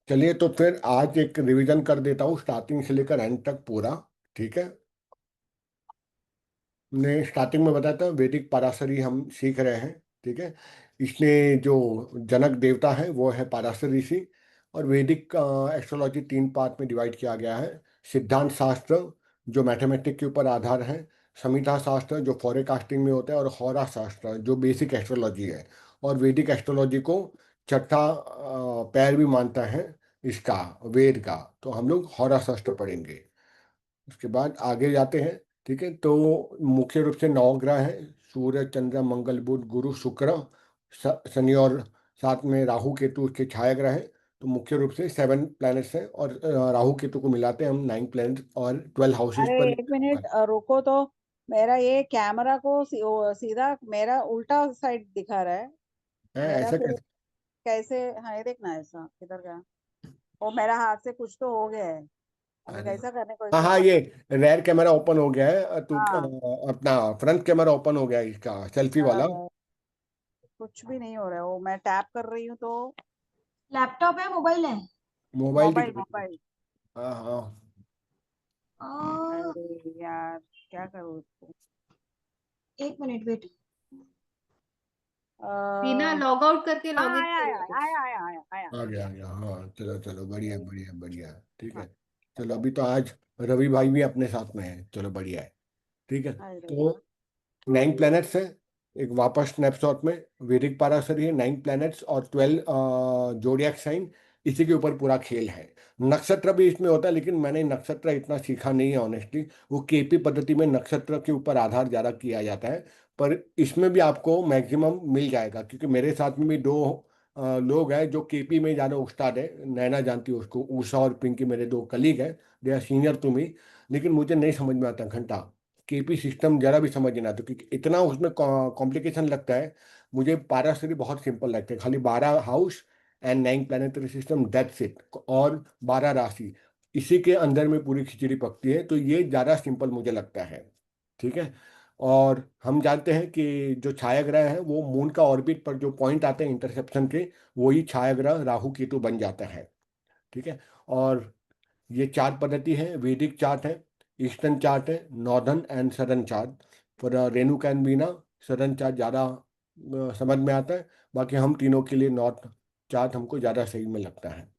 चलिए तो फिर आज एक रिवीजन कर देता हूँ स्टार्टिंग से लेकर एंड तक पूरा। ठीक है। ने स्टार्टिंग में बताया था वैदिक पराशरी हम सीख रहे हैं। ठीक है। इसमें जो जनक देवता है वो है पराशर ऋषि। और वैदिक एस्ट्रोलॉजी 3 पार्ट में डिवाइड किया गया है। सिद्धांत शास्त्र जो मैथमेटिक के ऊपर आधार है। संहिता शास्त्र जो फॉरेकास्टिंग में होता है, और होरा शास्त्र जो बेसिक एस्ट्रोलॉजी है। और वैदिक एस्ट्रोलॉजी को छठा पैर भी मानता है इसका, वेद का। तो हम लोग होरा शास्त्र पढ़ेंगे। उसके बाद आगे जाते हैं। ठीक है। तो मुख्य रूप से 9 ग्रह हैं। सूर्य चंद्र मंगल बुध गुरु शुक्र, शनि, और साथ में राहु केतु उसके छाया ग्रह हैं। तो मुख्य रूप से 7 प्लैनेट्स हैं, और राहु केतु को मिलाते हैं हम 9 प्लैनेट और 12 हाउसेज अरे पर। एक मिनट रुको तो। मेरा ये कैमरा को सीधा मेरा उल्टा साइड दिखा रहा है। है मेरा ऐसा फिर कैसे? कैसे? हाँ, ये देखना ऐसा किधर गया? वो मेरा हाथ से कुछ तो हो गया है। अभी अरे कैसा करने को हाँ इसको हाँ, ये रेयर कैमरा ओपन हो गया है तो हाँ। अपना फ्रंट कैमरा ओपन हो गया है इसका, सेल्फी वाला। कुछ भी नहीं हो रहा है, वो मैं टैप कर रही हूँ तो। लैपटॉप है मोबाइल है? मोबाइल मोबाइल दिख रही है। मोबाइल। हाँ हाँ। आ, अरे यार, क्या करूँ इसको? एक मिनट वेट। बिना हाँ, लॉग आउट करके लॉग इन आया आया करो। आया आया आया आया। आ गया आ गया, हाँ चलो चलो, बढ़िया बढ़िया बढ़िया। ठीक है। हाँ। चलो अभी तो आज रवि भाई भी अपने साथ में है, चलो बढ़िया है। ठीक है। अरे तो वाह। 9 प्लैनेट्स है। एक वापस स्नैपशॉट में वैदिक पाराशरी है, 9 प्लैनेट्स और 12 जोडियक साइन। इसी के ऊपर पूरा खेल है। नक्षत्र भी इसमें होता है, लेकिन मैंने नक्षत्र इतना सीखा नहीं है ऑनेस्टली। वो केपी पद्धति में नक्षत्र के ऊपर आधार ज़्यादा किया जाता है। पर इसमें भी आपको मैक्सिमम मिल जाएगा, क्योंकि मेरे साथ में भी दो लोग हैं जो केपी में ज़्यादा उस्ताद है। नैना जानती है उसको, उषा और पिंकी मेरे दो कलीग हैं। They are senior to me. लेकिन मुझे नहीं समझ में आता घंटा केपी सिस्टम, जरा भी समझ नहीं आता, क्योंकि इतना उसमें कॉम्प्लिकेशन लगता है। मुझे पाराशरी बहुत सिंपल लगता है, खाली 12 house and 9 planetary system, that's it. और 12 राशि, इसी के अंदर में पूरी खिचड़ी पकती है, तो ये ज़्यादा सिंपल मुझे लगता है। ठीक है। और हम जानते हैं कि जो छाया ग्रह है वो मून का ऑर्बिट पर जो पॉइंट आते हैं इंटरसेप्शन के, वही छाया ग्रह राहु केतु बन जाता है। ठीक है। और ये चार्ट पद्धति है, वैदिक चार्ट है, ईस्टर्न चार्ट है, northern and southern chart. For Renu can Bina southern chart ज़्यादा समझ में आता है। बाकी हम तीनों के लिए नॉर्थ चार्ट हमको ज़्यादा सही में लगता है।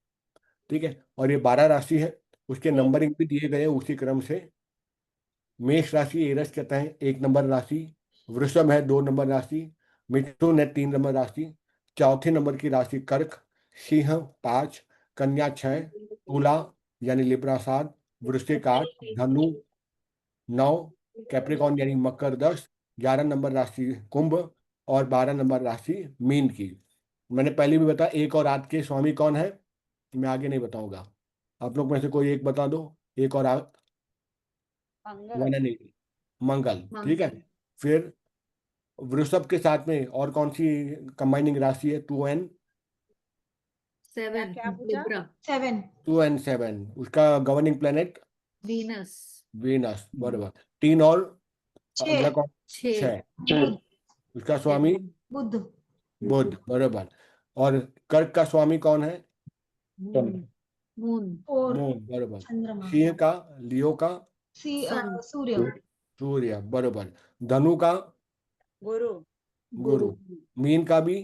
ठीक है। और ये 12 राशि है, उसके नंबरिंग भी दिए गए हैं उसी क्रम से। मेष राशि एरस कहता है 1 नंबर राशि। वृषभ है 2 नंबर राशि। मिथुन है 3 नंबर राशि। चौथे नंबर की राशि कर्क। सिंह 5, कन्या 6, तुला यानी लिब्रा 7, वृश्चिक 8, धनु 9, कैप्रिकॉर्न यानी मकर 10, 11 नंबर राशि कुंभ, और 12 नंबर राशि मीन की। मैंने पहले भी बताया 1 और 8 के स्वामी कौन है, मैं आगे नहीं बताऊंगा। आप लोग में से कोई एक बता दो, 1 और 8। मंगल। मैंने नहीं, मंगल। ठीक है। मंगल। फिर वृषभ के साथ में और कौन सी कंबाइनिंग राशि है? 2 एन, क्या 7 क्या पूछा? लिब्रा। 7। 2 and 7 उसका गवर्निंग प्लेनेट वीनस। वीनस, बराबर। 3 और 6। अगला कौन? 6 6 बुध। उसका स्वामी बुध। बुध, बराबर। और कर्क का स्वामी कौन है? मून। मून। और मून, बराबर। चंद्रमा। सिंह का, लियो का सन। सूर्य। सूर्य, बराबर। धनु का गुरु। गुरु। गुरु। मीन का भी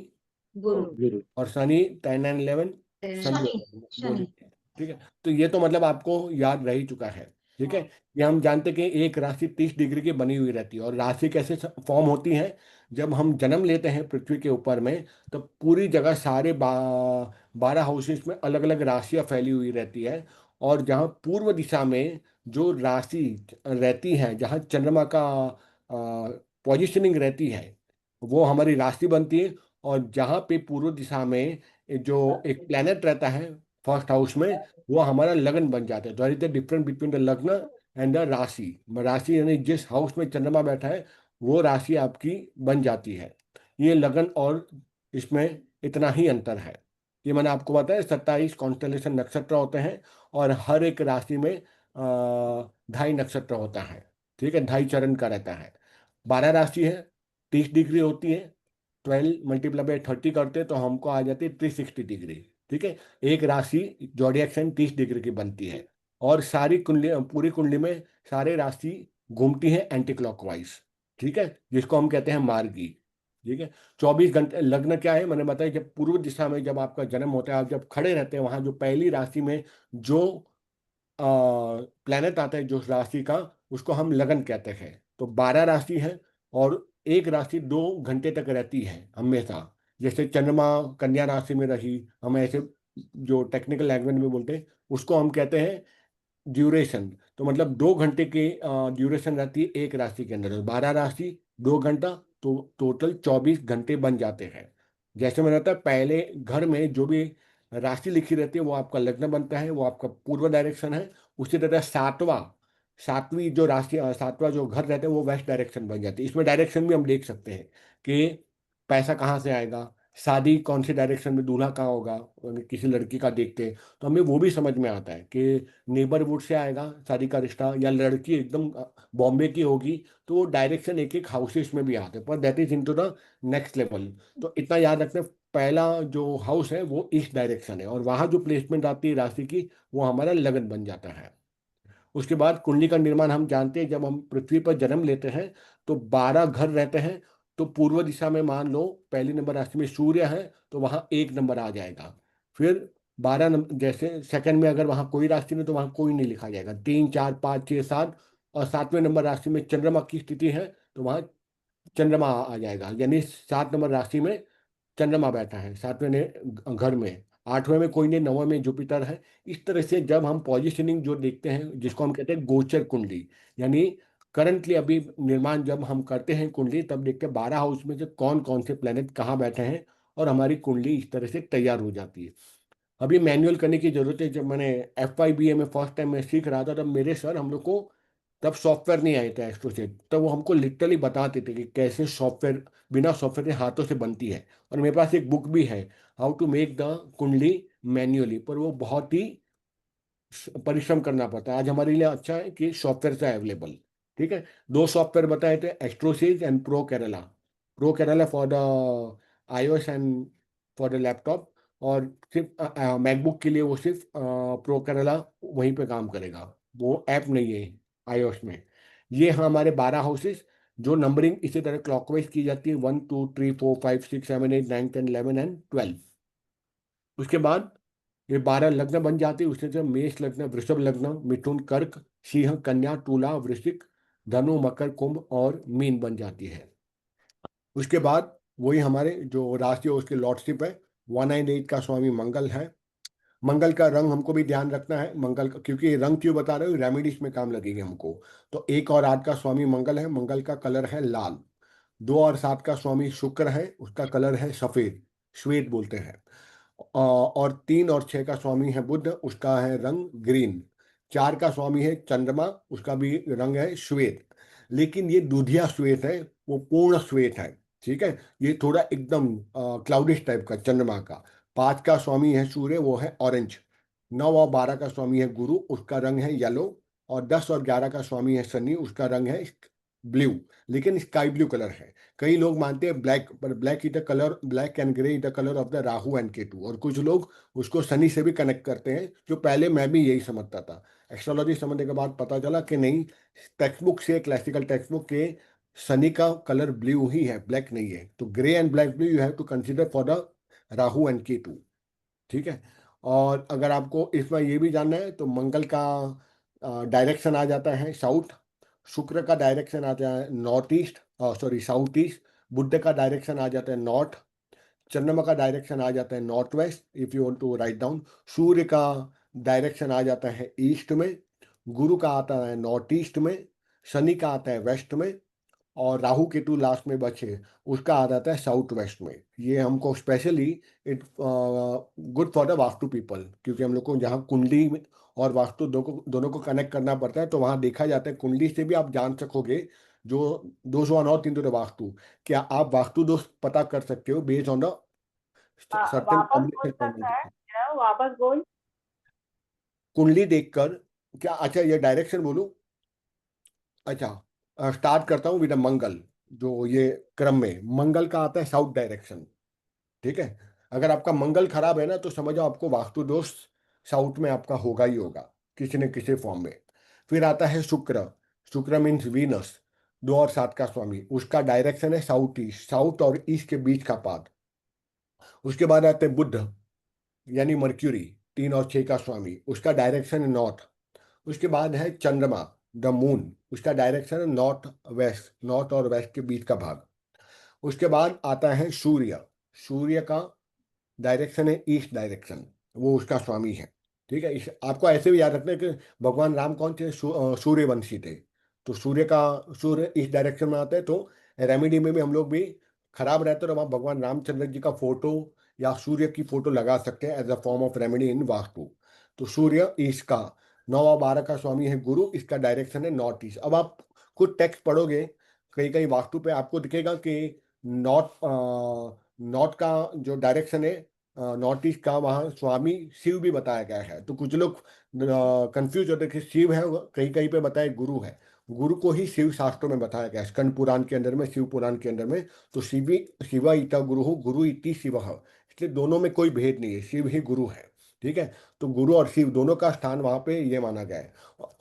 गुरु। गुरु। और शनि 10 and 11 टेन। शनि, शनि। बुध। शनि। ठीक है। तो ये तो मतलब आपको याद रह ही चुका है। ठीक है। हाँ। ये हम जानते कि एक राशि 30 डिग्री की बनी हुई रहती है, और राशि कैसे फॉर्म होती है? जब हम जन्म लेते हैं पृथ्वी के ऊपर में, तो पूरी जगह सारे 12 हाउसेस में अलग अलग राशियां फैली हुई रहती है। और जहाँ पूर्व दिशा में जो राशि रहती है, जहाँ चंद्रमा का पोजिशनिंग रहती है, वो हमारी राशि बनती है। और जहाँ पे पूर्व दिशा में जो एक प्लेनेट रहता है फर्स्ट हाउस में, वो हमारा लगन बन जाता है। There is the difference between the lagna and the rashi. राशि यानी जिस हाउस में चंद्रमा बैठा है, वो राशि आपकी बन जाती है। ये लगन और इसमें इतना ही अंतर है। ये मैंने आपको बताया 27 कॉन्स्टलेशन नक्षत्र होते हैं, और हर एक राशि में 2.5 नक्षत्र होता है। ठीक है, 2.5 चरण का रहता है। 12 राशि है, 30 डिग्री होती है। 12 × 30 करते तो हमको आ जाती है 360 डिग्री। ठीक है। एक राशि जोडियक साइन 30 डिग्री की बनती है, और सारी कुंडली, पूरी कुंडली में सारे राशि घूमती हैं एंटी क्लॉकवाइज। ठीक है, जिसको हम कहते हैं मार्गी। ठीक है। 24 घंटे लग्न क्या है, मैंने बताया जब पूर्व दिशा में जब आपका जन्म होता है, आप जब खड़े रहते हैं वहां जो पहली राशि में जो प्लेनेट आता है जो राशि का, उसको हम लगन कहते हैं। तो 12 राशि है, और एक राशि 2 घंटे तक रहती है हमेशा। जैसे चंद्रमा कन्या राशि में रही, हम ऐसे जो टेक्निकल लैंग्वेज में बोलते हैं उसको हम कहते हैं ड्यूरेशन। तो मतलब 2 घंटे की ड्यूरेशन रहती है एक राशि के अंदर। 12 राशि 2 घंटा, तो टोटल 24 घंटे बन जाते हैं। जैसे मैंने बताया पहले घर में जो भी राशि लिखी रहती है वो आपका लग्न बनता है, वो आपका पूर्व डायरेक्शन है। उसी तरह सातवीं जो राशि, सातवां जो घर रहते हैं वो वेस्ट डायरेक्शन बन जाती है। इसमें डायरेक्शन भी हम देख सकते हैं कि पैसा कहाँ से आएगा, शादी कौन सी डायरेक्शन में, दूल्हा कहाँ होगा। अगर किसी लड़की का देखते हैं तो हमें वो भी समझ में आता है कि नेबरहुड से आएगा शादी का रिश्ता, या लड़की एकदम बॉम्बे की होगी, तो वो डायरेक्शन एक एक हाउसेस में भी आते हैं, पर that is into the next level. तो इतना याद रखना, पहला जो हाउस है वो ईस्ट डायरेक्शन है, और वहां जो प्लेसमेंट आती है राशि की वो हमारा लगन बन जाता है। उसके बाद कुंडली का निर्माण हम जानते हैं, जब हम पृथ्वी पर जन्म लेते हैं तो 12 घर रहते हैं। तो पूर्व दिशा में मान लो पहली नंबर राशि में सूर्य है, तो वहां 1 नंबर आ जाएगा। फिर 12 नंबर, जैसे सेकंड में अगर वहां कोई राशि नहीं तो वहां कोई नहीं लिखा जाएगा, 3 4 5 6 7। और 7वें नंबर राशि में चंद्रमा की स्थिति है तो वहां चंद्रमा आ जाएगा, यानी 7 नंबर राशि में चंद्रमा बैठा है 7वें घर में। 8वें में कोई नहीं, 9वें में जुपिटर है। इस तरह से जब हम पॉजिशनिंग जो देखते हैं जिसको हम कहते हैं गोचर कुंडली, यानी करंटली अभी निर्माण जब हम करते हैं कुंडली, तब देखते हैं 12 हाउस में से कौन कौन से प्लेनेट कहाँ बैठे हैं, और हमारी कुंडली इस तरह से तैयार हो जाती है। अभी मैनुअल करने की जरूरत है। जब मैंने FYBA में फर्स्ट टाइम मैं सीख रहा था, तब मेरे सर हम लोग को, तब सॉफ्टवेयर नहीं आए थे एस्ट्रोसेट, तब वो हमको लिटरली बताते थे कि कैसे सॉफ्टवेयर, बिना सॉफ्टवेयर के हाथों से बनती है। और मेरे पास एक बुक भी है, हाउ टू मेक द कुंडली मैन्युअली, पर वो बहुत ही परिश्रम करना पड़ता है। आज हमारे लिए अच्छा है कि सॉफ्टवेयर है अवेलेबल। ठीक है। 2 सॉफ्टवेयर बताए थे, AstroSage and pro Kerala. Pro Kerala for the iOS and for the laptop, और सिर्फ मैकबुक के लिए वो सिर्फ प्रो केरला वहीं पे काम करेगा, वो ऐप नहीं है iOS में। ये हैं हमारे 12 हाउसेस, जो नंबरिंग इसी तरह क्लॉकवाइज की जाती है, 1 2 3 4 5 6 7 8 9 10 11 एंड 12। उसके बाद ये 12 लग्न बन जाते हैं। उसमें से मेष लग्न, वृषभ लग्न, मिथुन, कर्क, सिंह, कन्या, तुला, वृश्चिक, धनु, मकर, कुंभ और मीन बन जाती है। उसके बाद वही हमारे जो राशि है उसके लॉर्डशिप है। 1 and 8 का स्वामी मंगल है। मंगल का रंग हमको भी ध्यान रखना है, मंगल का, क्योंकि ये रंग क्यों बता रहे हो, रेमेडीज में काम लगेगी हमको। तो 1 और 8 का स्वामी मंगल है, मंगल का कलर है लाल। 2 और 7 का स्वामी शुक्र है, उसका कलर है सफेद, श्वेत बोलते हैं। और 3 और 6 का स्वामी है बुध, उसका है रंग ग्रीन। 4 का स्वामी है चंद्रमा, उसका भी रंग है श्वेत, लेकिन ये दूधिया श्वेत है, वो पूर्ण श्वेत है। ठीक है। ये थोड़ा एकदम क्लाउडिश टाइप का चंद्रमा का। 5 का स्वामी है सूर्य, वो है ऑरेंज। 9 और 12 का स्वामी है गुरु, उसका रंग है येलो। और 10 और 11 का स्वामी है शनि, उसका रंग है ब्लू, लेकिन स्काई ब्लू कलर है। कई लोग मानते हैं ब्लैक, पर black is the colour, black and grey is the colour of the Rahu and Ketu. और कुछ लोग उसको शनि से भी कनेक्ट करते हैं, जो पहले मैं भी यही समझता था। एस्ट्रोलॉजी समझने के बाद पता चला कि नहीं, टेक्स्ट बुक से, क्लासिकल टेक्स्ट बुक के, शनि का कलर ब्लू ही है, ब्लैक नहीं है। तो grey and black blue you have to consider for the Rahu and Ketu. ठीक है। और अगर आपको इसमें ये भी जानना है तो मंगल का डायरेक्शन आ जाता है साउथ, शुक्र का डायरेक्शन आ जाता है north east, sorry south east. Budh का डायरेक्शन आ जाता है नॉर्थ। चंद्रमा का डायरेक्शन आ जाता है north west, if you want to write down. सूर्य का डायरेक्शन आ जाता है ईस्ट में। गुरु का आता है नॉर्थ ईस्ट में। शनि का आता है वेस्ट में। और राहु केतु लास्ट में बचे, उसका आ जाता है साउथ वेस्ट में। ये हमको specially it good for the vastu people, क्योंकि हम लोग को जहाँ कुंडली और वास्तु दोनों को कनेक्ट करना पड़ता है, तो वहाँ देखा जाता है कुंडली से भी आप जान सकोगे जो दोष वन और 3 वास्तु, क्या आप वास्तु दोष पता कर सकते हो बेस्ड ऑन द सर्टेन वापस बोल सकता है कॉम्बिनेशन। क्या? वापस बोल। कुंडली देखकर क्या, अच्छा ये डायरेक्शन बोलूं? अच्छा, स्टार्ट करता हूँ विद मंगल। जो ये क्रम में मंगल का आता है साउथ डायरेक्शन। ठीक है। अगर आपका मंगल खराब है ना तो समझो आपको वास्तु दोष साउथ में आपका होगा ही होगा, किसी न किसी फॉर्म में। फिर आता है शुक्र। शुक्र मीन्स वीनस, 2 और 7 का स्वामी। उसका डायरेक्शन है साउथ ईस्ट, साउथ और ईस्ट के बीच का पाथ। उसके बाद आते हैं बुध यानी मर्क्यूरी, 3 और 6 का स्वामी। उसका डायरेक्शन है नॉर्थ। उसके बाद है चंद्रमा, द मून। उसका डायरेक्शन है नॉर्थ वेस्ट, नॉर्थ और वेस्ट के बीच का भाग। उसके बाद आता है सूर्य। सूर्य का डायरेक्शन है ईस्ट डायरेक्शन, वो उसका स्वामी है। ठीक है, इस आपको ऐसे भी याद रखना है कि भगवान राम कौन थे, सूर्यवंशी थे। तो सूर्य ईस्ट डायरेक्शन में आता है। तो रेमेडी में भी हम लोग भी खराब रहते तो वहाँ भगवान रामचंद्र जी का फोटो या सूर्य की फोटो लगा सकते हैं as a form of remedy in vastu. तो सूर्य ईस्ट का, 9 और 12 का स्वामी है गुरु। इसका डायरेक्शन है नॉर्थ ईस्ट। अब आप खुद टेक्स्ट पढ़ोगे, कहीं कहीं वास्तु पे आपको दिखेगा कि नॉर्थ नॉर्थ का जो डायरेक्शन है, नॉर्थ ईस्ट का, वहाँ स्वामी शिव भी बताया गया है। तो कुछ लोग कंफ्यूज होते हैं कि शिव है, कहीं कहीं पे बताया गुरु है। गुरु को ही शिव शास्त्रों में बताया गया है, स्कंद पुराण के अंदर में, शिव पुराण के अंदर में। तो शिवा इता गुरु, गुरु इति शिव। इसलिए दोनों में कोई भेद नहीं है, शिव ही गुरु है। ठीक है, तो गुरु और शिव दोनों का स्थान वहाँ पे ये माना गया है।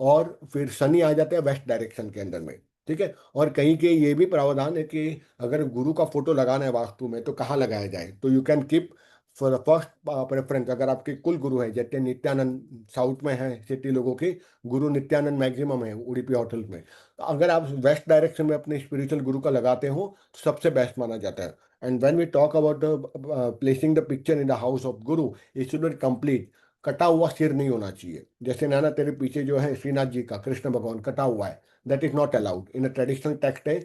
और फिर शनि आ जाते हैं वेस्ट डायरेक्शन के अंदर में। ठीक है, और कहीं के ये भी प्रावधान है कि अगर गुरु का फोटो लगाना है वास्तु में तो कहाँ लगाया जाए। तो you can keep for the first preference, अगर आपके कुल गुरु है, जैसे नित्यानंद साउथ में है, सिटी लोगों के गुरु नित्यानंद मैक्सिमम है उडुपी होटल में। तो अगर आप वेस्ट डायरेक्शन में अपने स्पिरिचुअल गुरु का लगाते हो तो सबसे बेस्ट माना जाता है। And when we talk about placing the picture in the house of guru, it should be complete. कटा हुआ सिर नहीं होना चाहिए। जैसे नाना तेरे पीछे जो है श्रीनाथ जी का कृष्ण भगवान कटा हुआ है, that is not allowed in a traditional text है।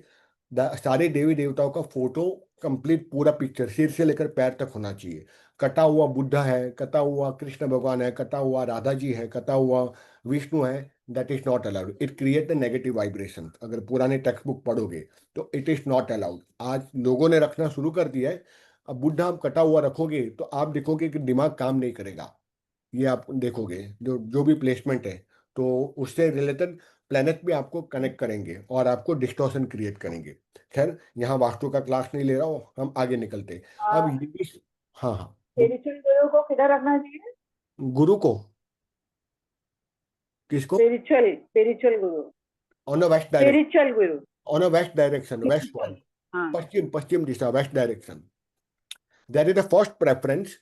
सारे देवी देवताओं का फोटो कंप्लीट पूरा पिक्चर सिर से लेकर पैर तक होना चाहिए। कटा हुआ बुद्धा है, कटा हुआ कृष्ण भगवान है, कटा हुआ राधा जी है, कटा हुआ विष्णु है, that is not allowed. It create the negative vibration. अगर पुराने टेक्स्ट बुक पढ़ोगे तो इट इज नॉट अलाउड। आज लोगों ने रखना शुरू कर दिया है। अब बुद्धा आप कटा हुआ रखोगे तो आप देखोगे कि दिमाग काम नहीं करेगा। ये आप देखोगे जो जो भी प्लेसमेंट है, तो उससे रिलेटेड प्लेनेट भी आपको कनेक्ट करेंगे और आपको डिस्टॉर्शन क्रिएट करेंगे। खैर, यहाँ वास्तु का क्लास नहीं ले रहा हूँ, हम आगे निकलते। अब ये भी, हाँ हाँ, स्पिरिचुअल गुरु को किधर रखना चाहिए? गुरु को, किसको? Spiritual spiritual guru, on a west direction, spiritual guru. On a west direction, west wall, हाँ, पश्चिम पश्चिम दिशा, west direction. That is the first preference.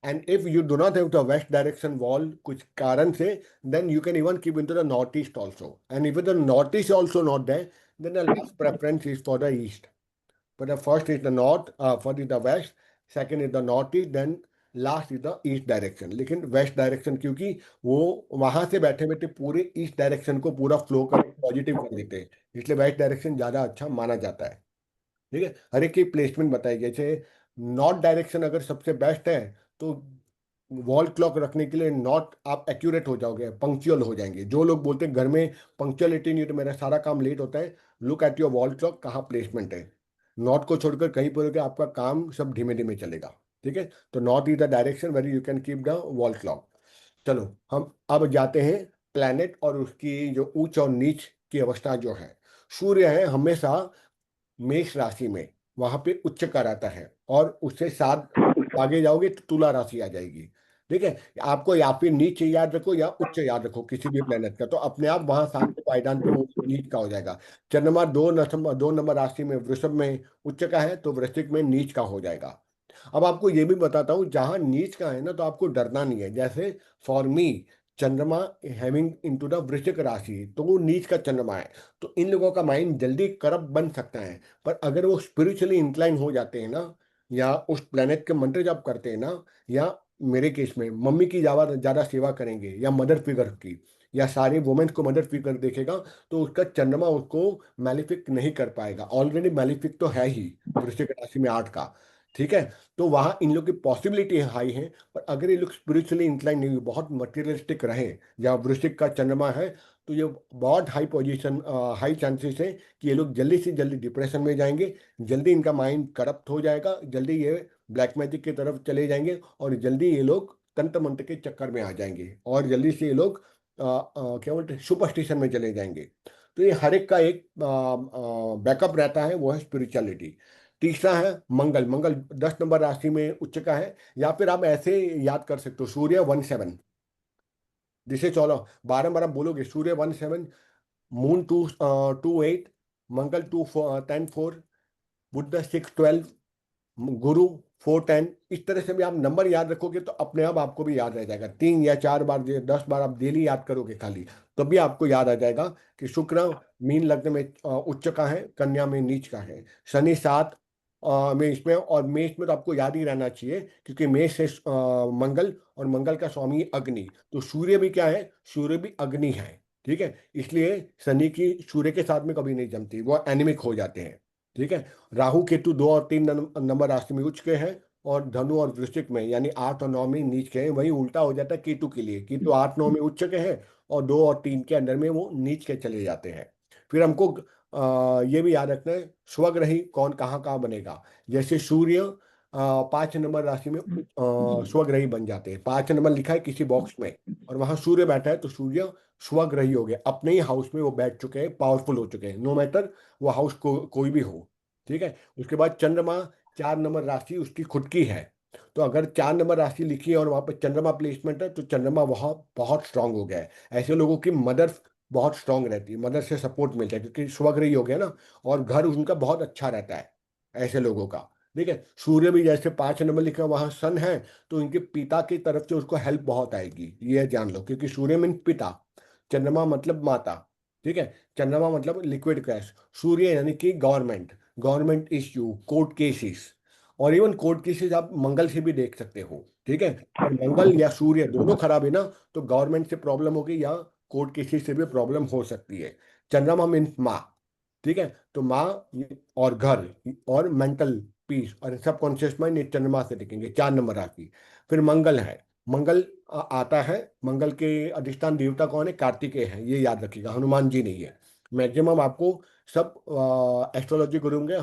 And if you do not have the west direction wall कुछ कारण से, then you can even keep into the northeast also. And if the northeast also not there, then the last preference is for the east. But the first is the north, first is the west, second is the northeast, then last is the east direction. लेकिन west direction क्योंकि वो वहां से बैठे बैठे पूरे east direction को पूरा फ्लो कर पॉजिटिव कर देते हैं, इसलिए वेस्ट डायरेक्शन ज्यादा अच्छा माना जाता है। ठीक है, हर एक की प्लेसमेंट बताई गई। जैसे नॉर्थ डायरेक्शन अगर सबसे बेस्ट है तो वॉल क्लॉक रखने के लिए नॉर्थ आप एक्यूरेट हो जाओगे, पंक्चुअल हो जाएंगे। जो लोग बोलते हैं घर में पंक्चुअलिटी नहीं तो मेरा सारा काम लेट होता है, look at your wall clock, कहाँ प्लेसमेंट है। नॉर्थ को छोड़कर कहीं पर होकर आपका काम सब धीमे धीमे चलेगा। ठीक है, तो north is the direction where you can keep the wall clock. चलो हम अब जाते हैं प्लैनेट और उसकी जो उच्च और नीच की अवस्था जो है। सूर्य है हमेशा मेष राशि में, वहां पे उच्च का रहता है, और उससे 7 आगे जाओगे तो तुला राशि आ जाएगी। ठीक है, आपको या फिर नीच याद रखो या उच्च याद रखो किसी भी प्लेनेट का, तो अपने आप वहां 7 के पायदान पे वो नीच का हो जाएगा। चंद्रमा 2 नंबर राशि में वृषभ में उच्च का है तो वृश्चिक में नीच का हो जाएगा। अब आपको ये भी बताता हूँ, जहां नीच का है ना तो आपको डरना नहीं है। जैसे फॉर मी, चंद्रमा हैविंग इनटू द वृश्चिक राशि, तो वो नीच का चंद्रमा है। तो इन लोगों का माइंड जल्दी करप्ट बन सकता है, पर अगर वो स्पिरिचुअली इंक्लाइन हो जाते हैं ना, या उस प्लेनेट के मंत्र जाप करते हैं ना, या मेरे केस में मम्मी की ज़्यादा ज़्यादा सेवा करेंगे या मदर फिगर की, या सारे वुमेन्स को मदर फिगर देखेगा, तो उसका चंद्रमा उसको मैलिफिक नहीं कर पाएगा। ऑलरेडी मैलिफिक तो है ही वृश्चिक राशि में 8 का। ठीक है, तो वहाँ इन लोग की पॉसिबिलिटी हाई है। पर अगर ये लोग स्पिरिचुअली इंक्लाइन नहीं हुए, बहुत मटेरियलिस्टिक रहे, या वृश्चिक का चंद्रमा है, तो ये बहुत हाई पोजीशन, हाई चांसेस है कि ये लोग जल्दी से जल्दी डिप्रेशन में जाएंगे, जल्दी इनका माइंड करप्ट हो जाएगा, जल्दी ये ब्लैक मैजिक की तरफ चले जाएंगे, और जल्दी ये लोग तंत्र मंत्र के चक्कर में आ जाएंगे, और जल्दी से ये लोग क्या बोलते हैं सुपरस्टिशन में चले जाएंगे। तो ये हर एक का एक बैकअप रहता है, वो है स्पिरिचुअलिटी। तीसरा है मंगल। मंगल 10 नंबर राशि में उच्च का है, या फिर आप ऐसे याद कर सकते हो, सूर्य 1 7, जिसे 12 बार आप बोलोगे, सूर्य 1 7, मून 2 8, मंगल 10 4, बुध 6 12, गुरु 4 10। इस तरह से भी आप नंबर याद रखोगे तो अपने आप आपको भी याद रह जाएगा। 3 या 4 बार, 10 बार आप डेली याद करोगे खाली, तब भी आपको याद आ जाएगा कि शुक्र मीन लग्न में उच्च का है, कन्या में नीच का है, शनि 7 में इसमें, और मेष में तो आपको याद ही रहना चाहिए, क्योंकि मेष से मंगल, और मंगल का स्वामी अग्नि, तो सूर्य भी क्या है, सूर्य भी अग्नि है। ठीक है, इसलिए शनि की सूर्य के साथ में कभी नहीं जमती, वो एनिमिक हो जाते हैं। ठीक है, राहु केतु 2 और 3 नंबर राशि में उच्च के हैं, और धनु और वृश्चिक में यानी 8 और 9 में नीच के हैं। वही उल्टा हो जाता है केतु के लिए, केतु 8 9 में उच्च के हैं, और 2 और 3 के अंदर में वो नीच के चले जाते हैं। फिर हमको ये भी याद रखना है स्वग्रही कौन कहाँ कहाँ बनेगा। जैसे सूर्य 5 नंबर राशि में स्वग्रही बन जाते हैं। 5 नंबर लिखा है किसी बॉक्स में, और वहां सूर्य बैठा है, तो सूर्य स्वग्रही हो गया, अपने ही हाउस में वो बैठ चुके हैं, पावरफुल हो चुके हैं, नो मैटर वो हाउस कोई भी हो। ठीक है, उसके बाद चंद्रमा 4 नंबर राशि उसकी खुद की है, तो अगर 4 नंबर राशि लिखी है और वहां पर चंद्रमा प्लेसमेंट है, तो चंद्रमा वहां बहुत स्ट्रांग हो गया है। ऐसे लोगों की मदर बहुत स्ट्रांग रहती है, मदर से सपोर्ट मिलता है, क्योंकि स्वग्रही हो गया ना, और घर उनका बहुत अच्छा रहता है ऐसे लोगों का। ठीक है, सूर्य भी जैसे 5 नंबर लिखा है, वहां सन है, तो इनके पिता की तरफ से उसको हेल्प बहुत आएगी, ये जान लो, क्योंकि सूर्य मीन पिता, चंद्रमा मतलब माता। ठीक है, चंद्रमा मतलब लिक्विड कैश, सूर्य यानी कि government, government issue, court cases, और इवन कोर्ट केसेस आप मंगल से भी देख सकते हो। ठीक है, और मंगल या सूर्य दोनों खराब है ना, तो गवर्नमेंट से प्रॉब्लम होगी, या कोर्ट केसेस से भी प्रॉब्लम हो सकती है। चंद्रमा मीन्स माँ। ठीक है, तो माँ और घर और मेंटल पीस और सब कॉन्शियस माइंड, ये चंद्रमा से देखेंगे। 4 नंबर राशि। फिर मंगल है, मंगल आता है, मंगल के अधिष्ठान देवता कौन है, कार्तिकेय है, ये याद रखिएगा, हनुमान जी नहीं है। मैक्सिमम आपको सब एस्ट्रोलॉजी करूंगे,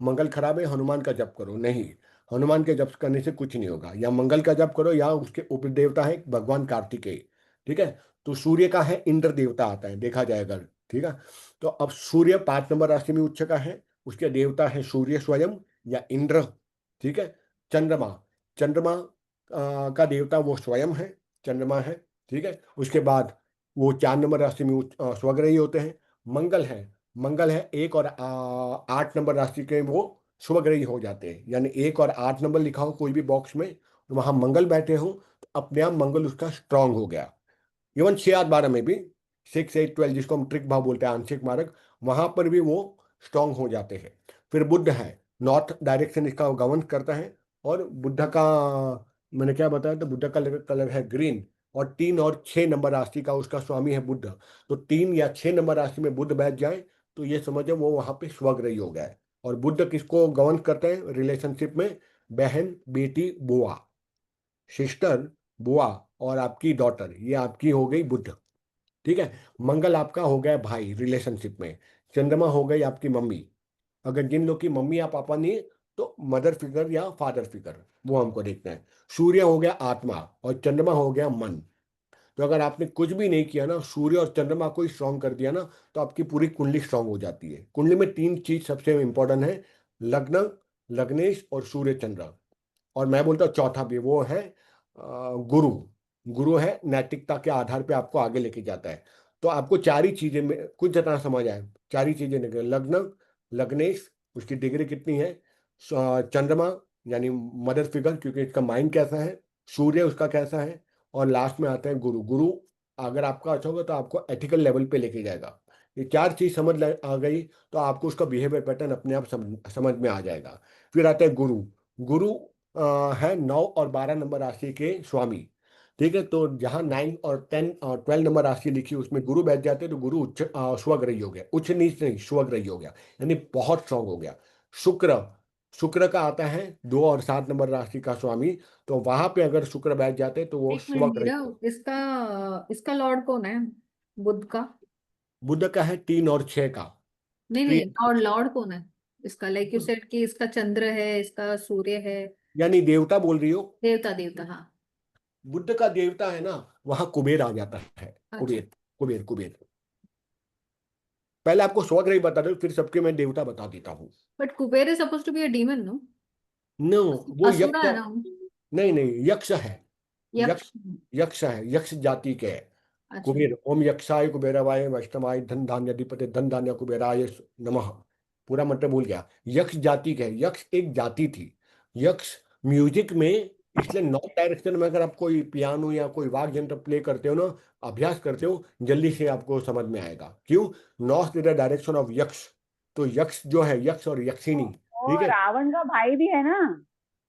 मंगल खराब है हनुमान का जप करो, नहीं, हनुमान के जप करने से कुछ नहीं होगा, या मंगल का जप करो, या उसके उप देवता है भगवान कार्तिकेय। ठीक है, तो सूर्य का है इंद्र देवता आता है देखा जाए अगर। ठीक है, तो अब सूर्य 5 नंबर राशि में उच्च का है, उसके देवता है सूर्य स्वयं या इंद्र। ठीक है, चंद्रमा, चंद्रमा का देवता वो स्वयं है, चंद्रमा है। ठीक है, उसके बाद वो 4 नंबर राशि में स्वग्रही होते हैं। मंगल है, मंगल है 1 और 8 नंबर राशि के वो स्वग्रही हो जाते हैं, यानी 1 और 8 नंबर लिखा हो कोई भी बॉक्स में, वहां मंगल बैठे हो, तो अपने आप मंगल उसका स्ट्रांग हो गया। इवन 6 8 12 में भी, 6 8 12 जिसको हम ट्रिक भाव बोलते हैं, आंशिक मार्ग, वहां पर भी वो स्ट्रांग हो जाते हैं। फिर बुध है, नॉर्थ डायरेक्शन इसका गवर्न करता है, और बुद्ध का मैंने क्या बताया, तो बुद्ध का कलर है ग्रीन, और 3 और 6 नंबर राशि का उसका स्वामी है बुद्ध। तो 3 या 6 नंबर राशि में बुद्ध बैठ जाए, तो ये समझो वो वहां पे स्वग्रही हो गया है। और बुद्ध किसको गवर्न करते हैं रिलेशनशिप में, बहन बेटी बुआ, सिस्टर बुआ, और आपकी डॉटर, ये आपकी हो गई बुद्ध। ठीक है, मंगल आपका हो गया भाई रिलेशनशिप में, चंद्रमा हो गई आपकी मम्मी, अगर जिन लोग की मम्मी या पापा नहीं है, तो मदर फिगर या फादर फिगर, वो हमको देखना है। सूर्य हो गया आत्मा, और चंद्रमा हो गया मन। तो अगर आपने कुछ भी नहीं किया ना, सूर्य और चंद्रमा को स्ट्रांग कर दिया ना, तो आपकी पूरी कुंडली स्ट्रांग हो जाती है। कुंडली में 3 चीज सबसे इंपॉर्टेंट है, लग्न, लग्नेश और सूर्य चंद्र। और मैं बोलता हूँ चौथा भी वो है गुरु। गुरु है नैतिकता के आधार पे आपको आगे लेके जाता है। तो आपको 4 ही चीजें में कुछ जितना समझ आए, 4 ही चीजें निकले, लग्न, लग्नेश, उसकी डिग्री कितनी है, चंद्रमा यानी मदर फिगर क्योंकि इसका माइंड कैसा है, सूर्य उसका कैसा है, और लास्ट में आता है गुरु। गुरु अगर आपका अच्छा होगा तो आपको एथिकल लेवल पे लेके जाएगा। ये 4 चीज आ गई, तो आपको उसका बिहेवियर पैटर्न अपने आप समझ में आ जाएगा। फिर आता है गुरु। गुरु है 9 और 12 नंबर राशि के स्वामी। ठीक है, तो जहां 9 और 10 और 12 नंबर राशि लिखी उसमें गुरु बैठ जाते हैं, तो गुरु उच्च स्वग्रही हो गया, उच्च नीच नहीं स्वग्रही हो गया, यानी बहुत स्ट्रांग हो गया। शुक्र, शुक्र का आता है 2 और 7 नंबर राशि का स्वामी, तो वहां पे अगर शुक्र बैठ जाते तो वो एक मिनट स्वग्रही नीरव, हो। इसका इसका लॉर्ड कौन है, बुध का? बुध का है 3 और 6 का। नहीं तीन नहीं, और लॉर्ड कौन है इसका? लाइक यू सेड कि इसका चंद्र है, इसका सूर्य है। यानी देवता बोल रही हो, देवता, देवता, हाँ। बुद्ध का देवता है ना, वहां कुबेर आ जाता है, अच्छा। कुबेर, कुबेर कुबेर। पहले आपको स्वग्रही बता दो, फिर सबके मैं देवता बता देता हूँ। But Kuber is suppose to be a demon, no? No, वो असुरा यक्ष, है ना? नहीं नहीं, यक्ष है। यक्ष। यक्ष, यक्ष है, यक्ष जाति के है। अच्छा। कुबेर, ओम यक्षाय कुबेराय वैष्णवाय धन धान्याधिपते धन धान्य कुबेराय नमः। पूरा मतलब भूल गया। यक्ष जाति के है, यक्ष एक जाति थी। यक्ष म्यूजिक में, इसलिए नॉट डायरेक्शन में अगर आप कोई पियानो या कोई वाद्य यंत्र प्ले करते हो ना, अभ्यास करते हो, जल्दी से आपको समझ में आएगा। क्यों? North is the direction of यक्ष। तो यक्ष जो है, यक्ष और यक्षिणी, ठीक वो है। रावण का भाई भी है ना?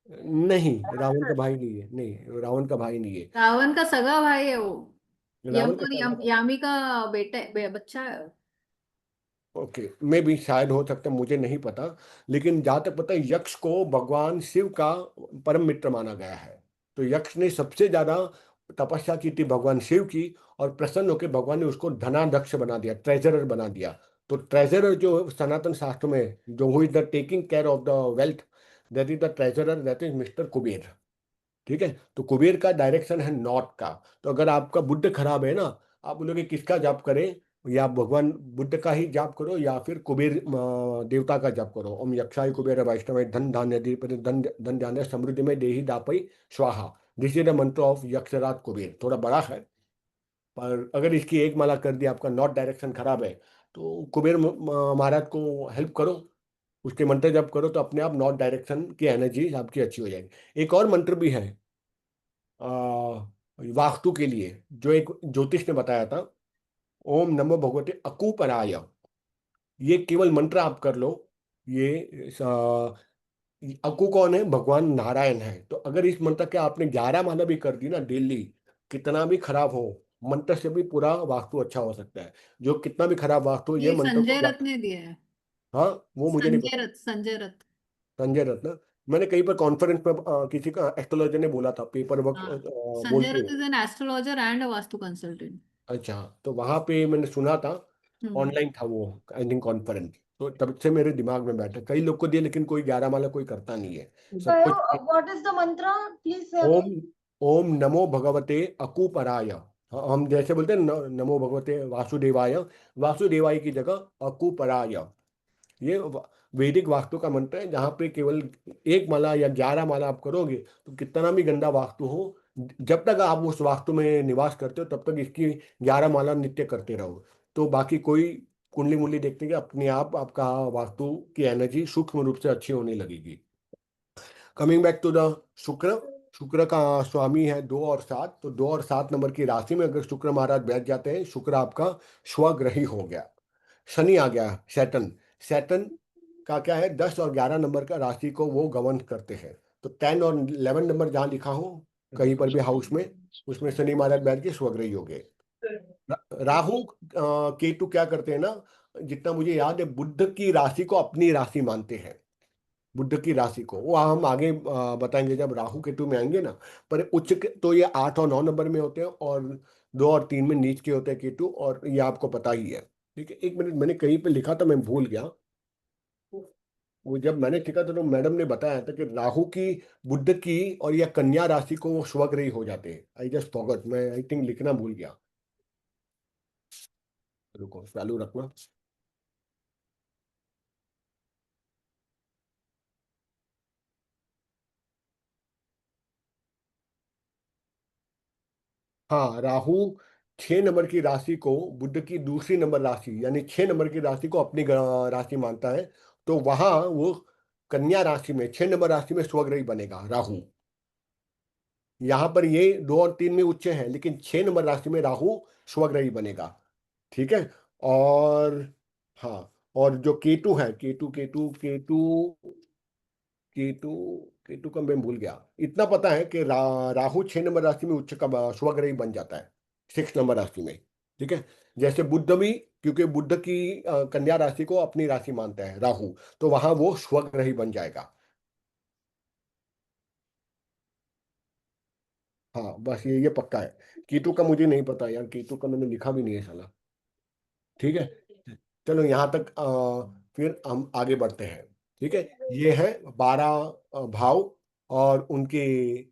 नहीं, रावण का भाई नहीं है, नहीं रावण का भाई नहीं है। रावण का सगा भाई है वो। यम रावण का और सगा, यामी का बेटा बच्चा है। ओके, मैं भी शायद हो सकता है, मुझे नहीं पता। लेकिन जहाँ तक पता है, यक्ष को भगवान शिव का परम मित्र माना गया है। तो यक्ष ने सबसे ज्यादा तपस्या की थी भगवान शिव की, और प्रसन्न होकर भगवान ने उसको धनाध्यक्ष बना दिया, ट्रेजरर बना दिया। तो ट्रेजरर जो सनातन शास्त्र में, जो who is the taking care of the wealth, that is the treasurer, that is mister Kuber. ठीक है। तो कुबेर का डायरेक्शन है नॉर्थ का। तो अगर आपका बुद्ध खराब है ना, आप बोलोगे किसका जाप करें, या भगवान बुद्ध का ही जाप करो, या फिर कुबेर देवता का जाप करो। ओम यक्षाय कुबेर वैष्णव धन धान्य दीपति धन धन धान्य समृद्धि में देही दापई स्वाहा। दिस इज द मंत्र ऑफ यक्षराज कुबेर। थोड़ा बड़ा है, पर अगर इसकी एक माला कर दी, आपका नॉर्थ डायरेक्शन खराब है, तो कुबेर महाराज को हेल्प करो, उसके मंत्र जप करो, तो अपने आप नॉर्थ डायरेक्शन की एनर्जी आपकी अच्छी हो जाएगी। एक और मंत्र भी है वास्तु के लिए, जो एक ज्योतिष ने बताया था, ओम नमो भगवते अकूपराय। ये केवल मंत्र आप कर लो। ये अकु कौन है? भगवान नारायण है। तो अगर इस मंत्र के आपने 11 माला भी कर दी ना डेली, कितना भी खराब हो, मंत्र से भी पूरा वास्तु अच्छा हो सकता है। जो कितना भी खराब वास्तु हो, ये ये मंत्र को संजय रत्न ने दिया है। हाँ, वो मुझे नहीं पता। संजय रथ। संजय रत्न, मैंने कहीं पर कॉन्फ्रेंस में किसी का एस्ट्रोलॉजर ने बोला था, पेपर वर्क हाँ, संजय बोलते रथ हुए। Is an astrologer and a vastu consultant. अच्छा, तो वहां पे मैंने सुना था, हम्म। ऑनलाइन था वो आई थिंक कॉन्फ्रेंस। तो तब से मेरे दिमाग में बैठा, कई लोग को दिए लेकिन कोई 11 माला कोई करता नहीं है। सब कुछ। व्हाट इज द मंत्र? प्लीज से ओम, अगेन। ओम नमो भगवते अकुपराय। हम जैसे बोलते हैं नमो भगवते वासुदेवाय, वासुदेवाय की जगह अकुपराय। ये वैदिक वास्तु का मंत्र है, जहाँ पे केवल एक माला या 11 माला आप करोगे, तो कितना भी गंदा वास्तु हो, जब तक आप उस वास्तु में निवास करते हो, तब तक इसकी 11 माला नित्य करते रहो। तो बाकी कोई कुंडली मुंडली देखते कि अपने आप आपका वास्तु की एनर्जी सूक्ष्म रूप से अच्छी होने लगेगी। कमिंग बैक टू द शुक्र। शुक्र का स्वामी है 2 और 7। तो 2 और 7 नंबर की राशि में अगर शुक्र महाराज बैठ जाते हैं, शुक्र आपका स्वग्रही हो गया। शनि आ गया, सैटर्न। सैटर्न का क्या है, 10 और 11 नंबर का राशि को वो गवर्न करते हैं। तो 10 और 11 नंबर जहाँ लिखा हो कहीं पर भी हाउस में, उसमें शनि महाराज बैठ के स्वग्रही हो गए। राहु केतु क्या करते हैं ना, जितना मुझे याद है, बुद्ध की राशि को अपनी राशि मानते हैं। बुद्ध की राशि को वो हम आगे बताएंगे जब राहु केतु में आएंगे ना। पर तो ये 8 और 9 नंबर में होते हैं, और 2 और 3 में नीच के होते हैं केतु, और ये आपको पता ही है। ठीक है, एक मिनट, मैंने कहीं पे लिखा था, मैं भूल गया। वो जब मैंने लिखा था तो मैडम ने बताया था कि राहु की, बुद्ध की और या कन्या राशि को वो स्वग्रही हो जाते हैं। आई जस्ट फॉरगॉट, मैं आई थिंक लिखना भूल गया। रुको, चालू रखना। हाँ, राहु 6 नंबर की राशि को, बुद्ध की दूसरी नंबर राशि यानी 6 नंबर की राशि को अपनी राशि मानता है। तो वहां वो कन्या राशि में 6 नंबर राशि में स्वग्रही बनेगा राहु। यहाँ पर ये 2 और 3 में उच्च है, लेकिन 6 नंबर राशि में राहु स्वग्रही बनेगा। ठीक है। और हाँ, और जो केतु है, केतु केतु केतु केतु केतु का मैं भूल गया। इतना पता है कि राहु 6 नंबर राशि में उच्च का स्वग्रही बन जाता है, 6 नंबर राशि में। ठीक है। जैसे बुद्ध भी, क्योंकि बुद्ध की कन्या राशि को अपनी राशि मानता है राहु, तो वहां वो स्वग्रही बन जाएगा। हाँ, बस ये पक्का है। केतु का मुझे नहीं पता यार, केतु का मैंने लिखा भी नहीं है साला। ठीक है। चलो यहाँ तक, फिर हम आगे बढ़ते हैं। ठीक है। ये है 12 भाव और उनके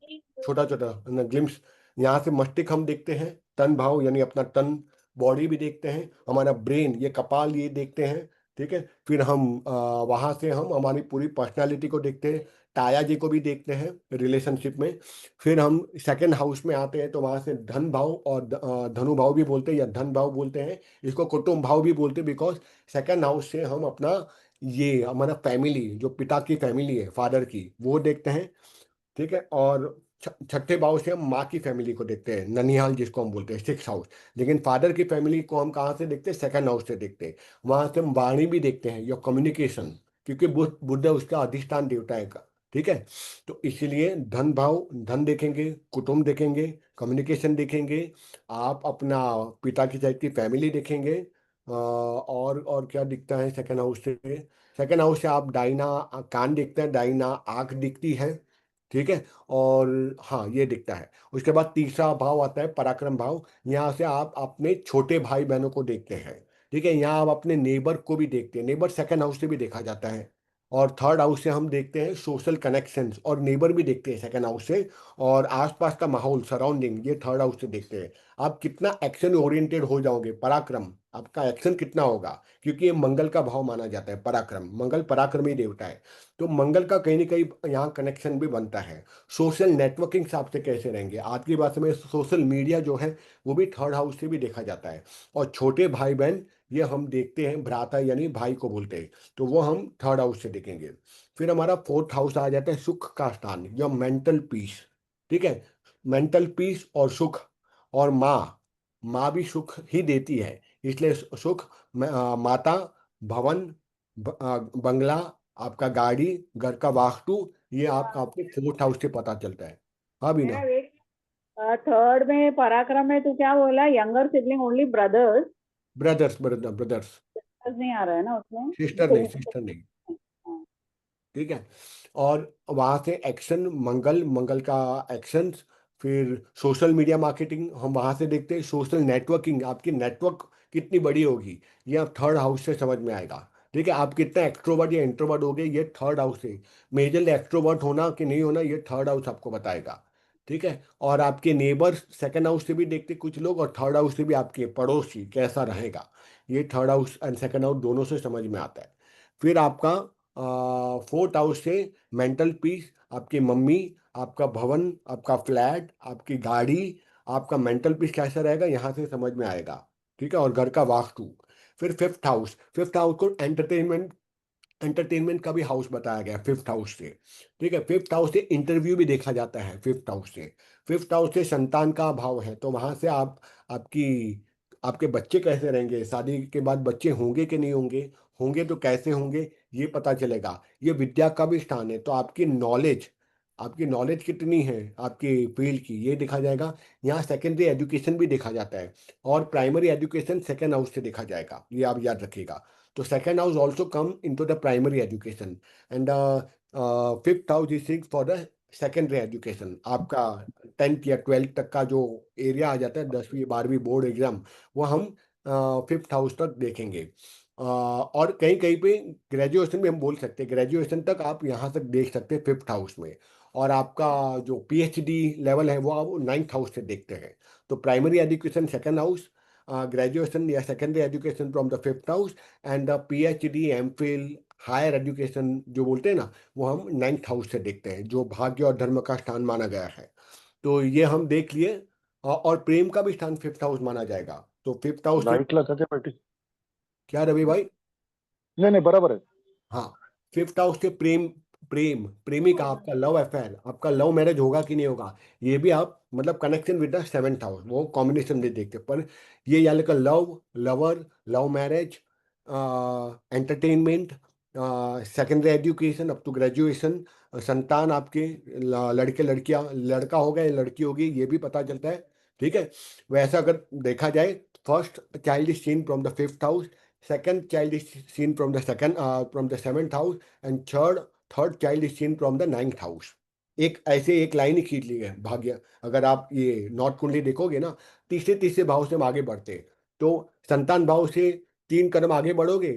छोटा छोटा ग्लिम्स। यहाँ से मस्तिष्क हम देखते हैं, तन भाव यानी अपना तन, बॉडी भी देखते हैं, हमारा ब्रेन, ये कपाल, ये देखते हैं। ठीक है, फिर हम वहाँ से हम हमारी पूरी पर्सनालिटी को देखते हैं, ताया जी को भी देखते हैं रिलेशनशिप में। फिर हम सेकंड हाउस में आते हैं, तो वहाँ से धन भाव और धनु भाव भी बोलते हैं या धन भाव बोलते हैं, इसको कुटुंब भाव भी बोलते हैं, बिकॉज सेकंड हाउस से हम अपना ये हमारा फैमिली, जो पिता की फैमिली है, फादर की, वो देखते हैं। ठीक है, और छठे भाव से हम माँ की फैमिली को देखते हैं, ननिहाल जिसको हम बोलते हैं, सिक्स हाउस। लेकिन फादर की फैमिली को हम कहाँ से देखते हैं? सेकंड हाउस से देखते हैं। वहां से हम वाणी भी देखते हैं, या कम्युनिकेशन, क्योंकि बुद्ध उसका अधिष्ठान देवता है का। ठीक है, तो इसीलिए धन भाव, धन देखेंगे, कुटुंब देखेंगे, कम्युनिकेशन देखेंगे, आप अपना पिता की साइड की फैमिली देखेंगे, और क्या दिखता है सेकंड हाउस से? सेकंड हाउस से आप दाहिना कान देखते हैं, दाहिना आंख दिखती है। ठीक है, और हाँ, ये दिखता है। उसके बाद तीसरा भाव आता है पराक्रम भाव। यहाँ से आप अपने छोटे भाई बहनों को देखते हैं। ठीक है, यहाँ आप अपने नेबर को भी देखते हैं, नेबर सेकंड हाउस से भी देखा जाता है। और थर्ड हाउस से हम देखते हैं सोशल कनेक्शंस, और नेबर भी देखते हैं सेकंड हाउस से। और आसपास का माहौल, सराउंडिंग, ये थर्ड हाउस से देखते हैं। आप कितना एक्शन ओरिएंटेड हो जाओगे, पराक्रम, आपका एक्शन कितना होगा, क्योंकि ये मंगल का भाव माना जाता है, पराक्रम, मंगल पराक्रमी देवता है। तो मंगल का कहीं ना कहीं यहाँ कनेक्शन भी बनता है। सोशल नेटवर्किंग से आपसे कैसे रहेंगे, आज की बात में सोशल मीडिया जो है वो भी थर्ड हाउस से भी देखा जाता है। और छोटे भाई बहन, ये हम देखते हैं, भ्राता यानी भाई को बोलते हैं, तो वो हम थर्ड हाउस से देखेंगे। फिर हमारा फोर्थ हाउस आ जाता है सुख का स्थान, या मेंटल पीस। ठीक है, मेंटल पीस और सुख, और माँ, माँ भी सुख ही देती है, इसलिए सुख, माता, भवन, बंगला, आपका गाड़ी, घर का वास्तु, ये आपका अपने फोर्थ हाउस से पता चलता है। हाँ मेरा बीना। वेट थर्ड में पराक्रम में तू क्या बोला? Younger sibling only, brothers brothers, brother, brothers, नहीं आ रहा है ना उसमें? सिस्टर नहीं, सिस्टर नहीं। हाँ। ठीक है, और वहाँ से एक्शन, मंगल, मंगल का एक्शन। फिर सोशल मीडिया मार्केटिंग हम वहाँ से देखते हैं, सोशल नेटवर्किंग, आपकी नेटवर्क कितनी बड़ी होगी, ये आप थर्ड हाउस से समझ में आएगा। ठीक है, आप कितना एक्सट्रोवर्ट या इंट्रोवर्ट हो गए, ये थर्ड हाउस से। मेजरली एक्सट्रोवर्ट होना कि नहीं होना, ये थर्ड हाउस आपको बताएगा। ठीक है, और आपके नेबर्स सेकंड हाउस से भी देखते कुछ लोग, और थर्ड हाउस से भी आपके पड़ोसी कैसा रहेगा, ये third house and second house दोनों से समझ में आता है। फिर आपका फोर्थ हाउस से मेंटल पीस, आपकी मम्मी, आपका भवन, आपका फ्लैट, आपकी गाड़ी, आपका मेंटल पीस कैसा रहेगा, यहाँ से समझ में आएगा। ठीक है, और घर का वास्तु। फिर फिफ्थ हाउस, फिफ्थ हाउस को एंटरटेनमेंट, एंटरटेनमेंट का भी हाउस बताया गया फिफ्थ हाउस से। ठीक है, फिफ्थ हाउस से इंटरव्यू भी देखा जाता है, फिफ्थ हाउस से। फिफ्थ हाउस से संतान का भाव है, तो वहां से आप, आपकी, आपके बच्चे कैसे रहेंगे, शादी के बाद बच्चे होंगे कि नहीं होंगे, होंगे तो कैसे होंगे, ये पता चलेगा। ये विद्या का भी स्थान है, तो आपकी नॉलेज, आपकी नॉलेज कितनी है आपकी फील्ड की, ये देखा जाएगा। यहाँ सेकेंडरी एजुकेशन भी देखा जाता है, और प्राइमरी एजुकेशन सेकेंड हाउस से देखा जाएगा, ये आप याद रखिएगा। तो second house also come into the primary education, and fifth house is things for the secondary education। आपका 10th या 12th तक का जो एरिया आ जाता है, 10वीं 12वीं बोर्ड एग्जाम, वो हम फिफ्थ हाउस तक देखेंगे। और कहीं कहीं पे ग्रेजुएशन भी हम बोल सकते हैं, ग्रेजुएशन तक आप यहाँ तक देख सकते हैं फिफ्थ हाउस में। और आपका जो पीएचडी लेवल है वो आप नाइन्थ हाउस से देखते हैं। तो primary education second house, graduation या secondary education from the fifth house, and the PhD, MPhil, higher education जो बोलते हैं ना, वो हम नाइन्थ हाउस से देखते हैं, जो भाग्य और धर्म का स्थान माना गया है। तो ये हम देख लिए। और प्रेम का भी स्थान फिफ्थ हाउस माना जाएगा, तो फिफ्थ हाउस से। नाईटला का काय पार्टी? क्या रवि भाई? नाही नाही बरोबर आहे. हाँ, फिफ्थ हाउस से प्रेम, प्रेम, प्रेमिका, आपका लव अफेयर, आपका लव मैरिज होगा कि नहीं होगा, ये भी आप मतलब connection with the seventh house, वो कॉम्बिनेशन भी देखते हैं। पर ये यानी कि love, lover, love marriage, entertainment, secondary education up to graduation, संतान आपके, लड़के लड़कियां, लड़का होगा या लड़की होगी, ये भी पता चलता है। ठीक है, वैसा अगर देखा जाए, first child is seen from the fifth house, second child is seen from the seventh house, and third child is seen from the ninth house। एक ऐसे एक लाइन ही खींच ली है भाग्य। अगर आप ये नॉर्थ कुंडली देखोगे ना, तीसरे तीसरे भाव से हम आगे बढ़ते हैं, तो संतान भाव से 3 कदम आगे बढ़ोगे,